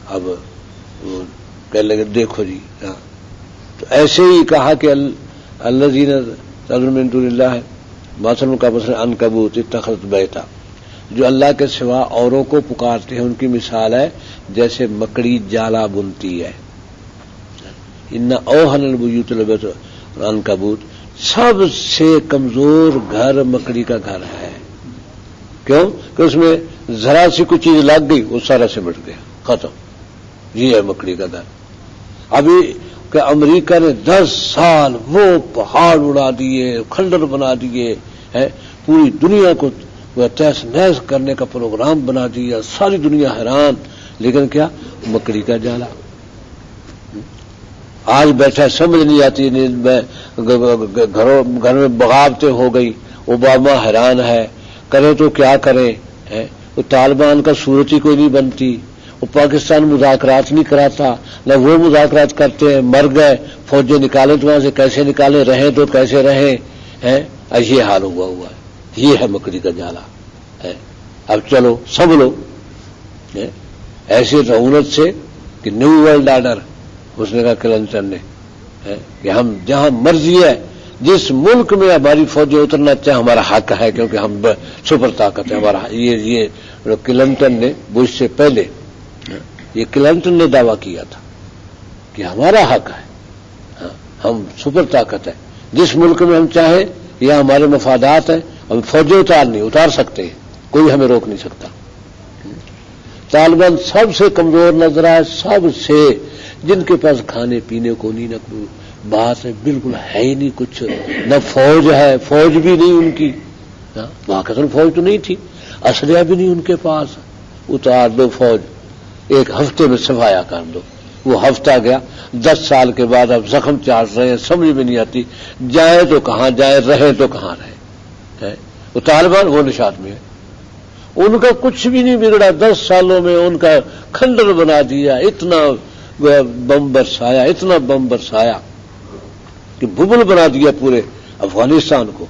اب وہ کہنے لگے دیکھو جی، تو ایسے ہی کہا کہ الذین تدعون من دون اللہ مثل کا مثل عنکبوت اتخذت بیتا، جو اللہ کے سوا اوروں کو پکارتے ہیں ان کی مثال ہے جیسے مکڑی جالا بنتی ہے۔ ان اوہن البیوت لبیت العنکبوت، سب سے کمزور گھر مکڑی کا گھر ہے۔ کیوں کہ اس میں ذرا سی کوئی چیز لگ گئی وہ سارا سمٹ گیا، ختم۔ یہ ہے مکڑی کا گھر۔ ابھی کہ امریکہ نے 10 سال وہ پہاڑ اڑا دیے، کھنڈر بنا دیے، پوری دنیا کو وہ تہس نہس کرنے کا پروگرام بنا دیا، ساری دنیا حیران، لیکن کیا مکڑی کا جالا۔ آج بیٹھا سمجھ نہیں آتی، گھر میں بغاوتیں ہو گئی، اوباما حیران ہے، کرے تو کیا کرے، وہ طالبان کا صورت ہی کوئی نہیں بنتی، وہ پاکستان مذاکرات نہیں کراتا، نہ وہ مذاکرات کرتے ہیں، مر گئے، فوجیں نکالیں تو وہاں سے کیسے نکالیں، رہیں تو کیسے رہیں، یہ حال ہوا ہے۔ یہ ہے مکڑی کا جالا ہے۔ اب چلو سنبھلو ایسے رعونت سے کہ نیو ورلڈ آرڈر، اس نے کہا کلنٹن نے کہ ہم جہاں مرضی ہے جس ملک میں ہماری فوجیں اترنا چاہے ہمارا حق ہے، کیونکہ ہم سپر طاقت ہے ہمارا۔ یہ کلنٹن نے بش سے پہلے یہ کلنٹن نے دعویٰ کیا تھا کہ ہمارا حق ہے، ہم سپر طاقت ہے، جس ملک میں ہم چاہیں، یہ ہمارے مفادات ہیں، ہم فوجیں اتار سکتے ہیں، کوئی ہمیں روک نہیں سکتا۔ طالبان سب سے کمزور نظر آئے، سب سے جن کے پاس کھانے پینے کو نہیں، نہ کوئی بات ہے، بالکل ہے ہی نہیں کچھ، نہ فوج ہے، فوج بھی نہیں ان کی، واقعی فوج تو نہیں تھی، اسلحہ بھی نہیں ان کے پاس، اتار دو فوج، ایک ہفتے میں صفایا کر دو۔ وہ ہفتہ گیا، 10 سال کے بعد اب زخم چاٹ رہے ہیں، سمجھ میں نہیں آتی جائے تو کہاں جائے، رہے تو کہاں رہے۔ وہ طالبان وہ نشاط میں ہے، ان کا کچھ بھی نہیں بگڑا، 10 سالوں میں ان کا کھنڈر بنا دیا، اتنا بم برسایا، اتنا بم برسایا کہ ببل بنا دیا پورے افغانستان کو۔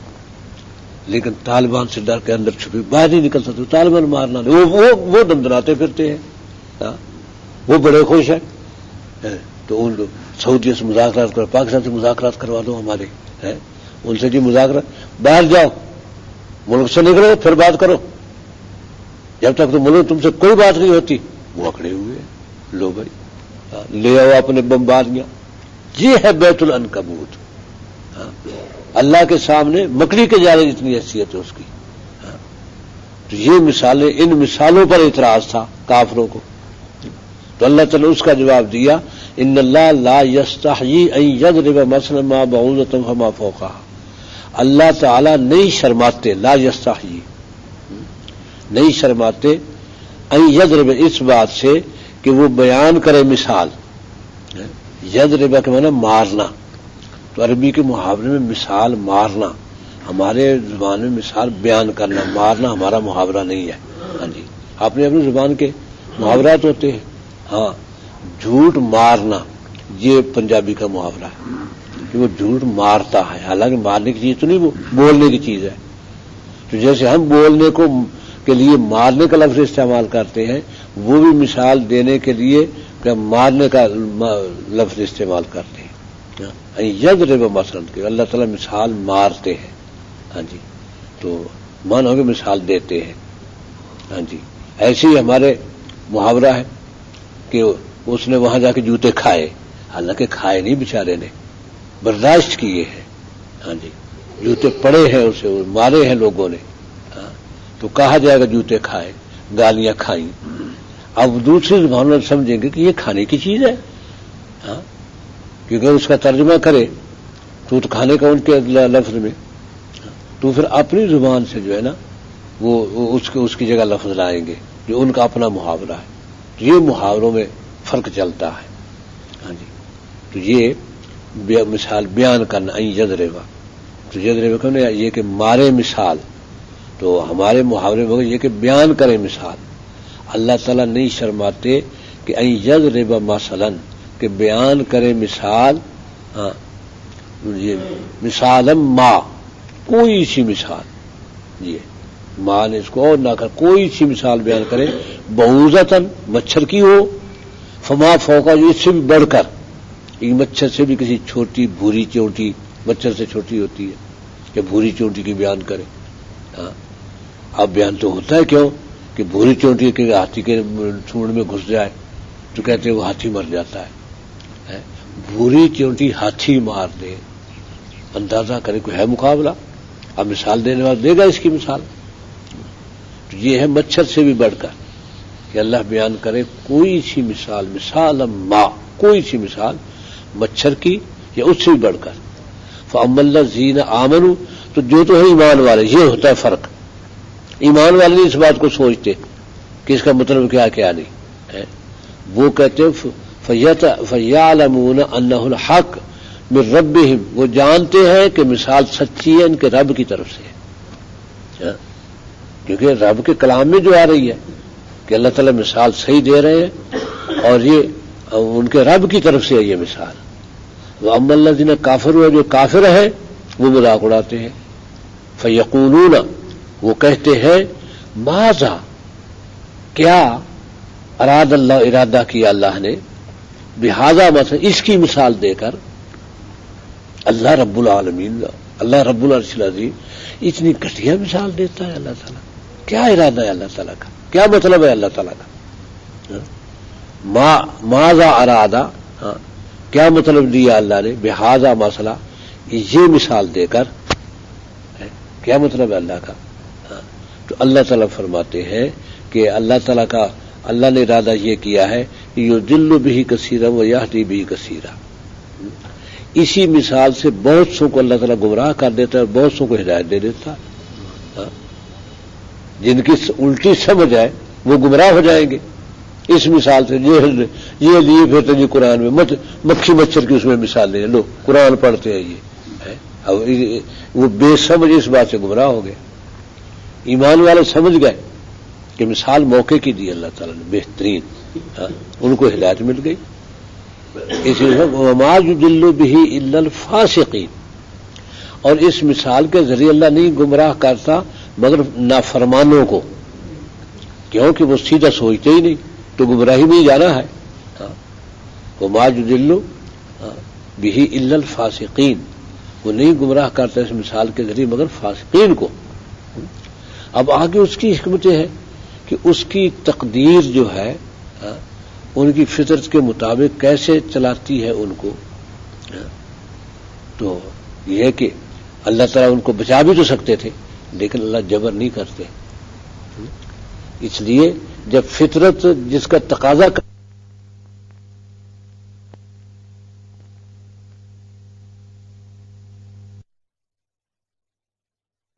لیکن طالبان سے ڈر کے اندر چھپی باہر نہیں نکل سکتے، طالبان مارنا نہیں، وہ دندناتے پھرتے ہیں، وہ بڑے خوش ہیں۔ تو ان سعودیہ سے مذاکرات کرو، پاکستان سے مذاکرات کروا دو ہمارے، ان سے جی مذاکرات، باہر جاؤ، ملک سے نکلو پھر بات کرو، جب تک تو ملک تم سے کوئی بات نہیں ہوتی۔ وہ اکڑے ہوئے، لو بھائی لے آؤ اپنے بمباریاں۔ یہ ہے بیت العنکبوت، اللہ کے سامنے مکڑی کے جالے جتنی حیثیت ہے اس کی۔ تو یہ مثالیں، ان مثالوں پر اعتراض تھا کافروں کو، تو اللہ تعالیٰ نے اس کا جواب دیا، ان اللہ لا یستحیی ان یضرب مثلا ما بعوضۃ فما فوقها، اللہ تعالیٰ نہیں شرماتے، لا یستحیی نہیں شرماتے، ان یضرب اس بات سے کہ وہ بیان کرے مثال، یضرب کے معنی مارنا، تو عربی کے محاورے میں مثال مارنا، ہمارے زبان میں مثال بیان کرنا، مارنا ہمارا محاورہ نہیں ہے۔ ہاں جی، اپنی زبان کے محاورات ہوتے ہیں، ہاں جھوٹ مارنا یہ پنجابی کا محاورہ ہے کہ وہ جھوٹ مارتا ہے، حالانکہ مارنے کی چیز تو نہیں، وہ بولنے کی چیز ہے۔ تو جیسے ہم بولنے کو کے لیے مارنے کا لفظ استعمال کرتے ہیں، وہ بھی مثال دینے کے لیے مارنے کا لفظ استعمال کرتے ہیں۔ یضرب مثلا کہ اللہ تعالیٰ مثال مارتے ہیں، ہاں جی، تو مانو کہ مثال دیتے ہیں۔ ہاں جی، ایسے ہی ہمارے محاورہ ہے کہ اس نے وہاں جا کے جوتے کھائے، حالانکہ کھائے نہیں بیچارے نے، برداشت کیے ہیں. ہاں جی، جوتے پڑے ہیں، اسے مارے ہیں لوگوں نے. ہاں تو کہا جائے گا جوتے کھائے، گالیاں کھائیں. اب دوسری زبان میں سمجھیں گے کہ یہ کھانے کی چیز ہے. ہاں کیونکہ اس کا ترجمہ کرے تو کھانے کا ان کے لفظ میں، تو پھر اپنی زبان سے جو ہے نا وہ اس کی جگہ لفظ لائیں گے جو ان کا اپنا محاورہ ہے. تو یہ محاوروں میں فرق چلتا ہے. ہاں جی، تو یہ مثال بیان کرنا یضربا، تو یضربا کہنے یہ کہ مارے مثال. تو ہمارے محاورے میں یہ کہ بیان کرے مثال. اللہ تعالیٰ نہیں شرماتے کہ یضرب مثلا، کہ بیان کرے مثال. ہاں یہ مثال ما، کوئی سی مثال. یہ ماں نے اس کو اور نہ کر، کوئی سی مثال بیان کرے. بعوضۃ، مچھر کی ہو. فما فوقا، جو اس سے بھی بڑھ کر، ایک مچھر سے بھی کسی چھوٹی بھوری چونٹی مچھر سے چھوٹی ہوتی ہے، کہ بھوری چونٹی کی بیان کرے. ہاں اب بیان تو ہوتا ہے کیوں کہ بھوری چونٹی کے ہاتھی کے سونڈ میں گھس جائے تو کہتے ہیں وہ ہاتھی مر جاتا ہے. بھوری چونٹی ہاتھی مار دے، اندازہ کرے کوئی ہے مقابلہ. اب مثال دینے والا دے گا اس کی مثال. تو یہ ہے مچھر سے بھی بڑھ کر کہ اللہ بیان کرے کوئی سی مثال. مثال ما، کوئی سی مثال مچھر کی یا اس سے بھی بڑھ کر. فَأَمَّا الَّذِينَ آمَنُوا، تو جو تو ہے ایمان والے. یہ ہوتا ہے فرق. ایمان والے نہیں اس بات کو سوچتے کہ اس کا مطلب کیا کیا نہیں ہے. وہ کہتے فَيَعْلَمُونَ أَنَّهُ الْحَقُّ مِن رَبِّهِمْ، وہ جانتے ہیں کہ مثال سچی ہے ان کے رب کی طرف سے. کیونکہ رب کے کلام میں جو آ رہی ہے کہ اللہ تعالیٰ مثال صحیح دے رہے ہیں اور یہ ان کے رب کی طرف سے ہے یہ مثال. وَأَمَّا الَّذِينَ كَفَرُوا، جو کافر ہیں وہ مذاق اڑاتے ہیں. فَيَقُولُونَ، وہ کہتے ہیں ماذا، کیا، اراد اللہ، ارادہ کیا اللہ نے، بہذا مثلا، اس کی مثال دے کر. اللہ رب العالمین، اللہ رب العرش العظیم اتنی گھٹیا مثال دیتا ہے اللہ تعالیٰ. کیا ارادہ ہے اللہ تعالیٰ کا، کیا مطلب ہے اللہ تعالیٰ کا. ماذا ارادہ، کیا مطلب دیا اللہ نے، بہذا مثلا، یہ مثال دے کر. کیا مطلب ہے اللہ کا. تو اللہ تعالیٰ فرماتے ہیں کہ اللہ تعالیٰ کا، اللہ نے ارادہ یہ کیا ہے کہ یضل بہ کثیرا ویہدی بہ کثیرا. اسی مثال سے بہت سو کو اللہ تعالیٰ گمراہ کر دیتا ہے اور بہت سو کو ہدایت دے دیتا ہے. جن کی الٹی سمجھ آئے وہ گمراہ ہو جائیں گے اس مثال سے. یہ لیے پھرتے جی قرآن میں مکھی مچھر کی اس میں مثال لے لو، قرآن پڑھتے ہیں یہ. وہ بے سمجھ اس بات سے گمراہ ہو گئے. ایمان والے سمجھ گئے کہ مثال موقع کی دی اللہ تعالیٰ نے بہترین، ان کو ہدایت مل گئی. اسی لیے وما یضل بہ الا الفاسقین، اور اس مثال کے ذریعے اللہ نہیں گمراہ کرتا مگر نافرمانوں کو، کیونکہ وہ سیدھا سوچتے ہی نہیں تو گمراہی میں ہی جانا ہے. وما یضل بہ الا الفاسقین، وہ نہیں گمراہ کرتا اس مثال کے ذریعے مگر فاسقین کو. اب آگے اس کی حکمتیں ہیں کہ اس کی تقدیر جو ہے ان کی فطرت کے مطابق کیسے چلاتی ہے ان کو. تو یہ ہے کہ اللہ تعالیٰ ان کو بچا بھی تو سکتے تھے لیکن اللہ جبر نہیں کرتے. اس لیے جب فطرت جس کا تقاضا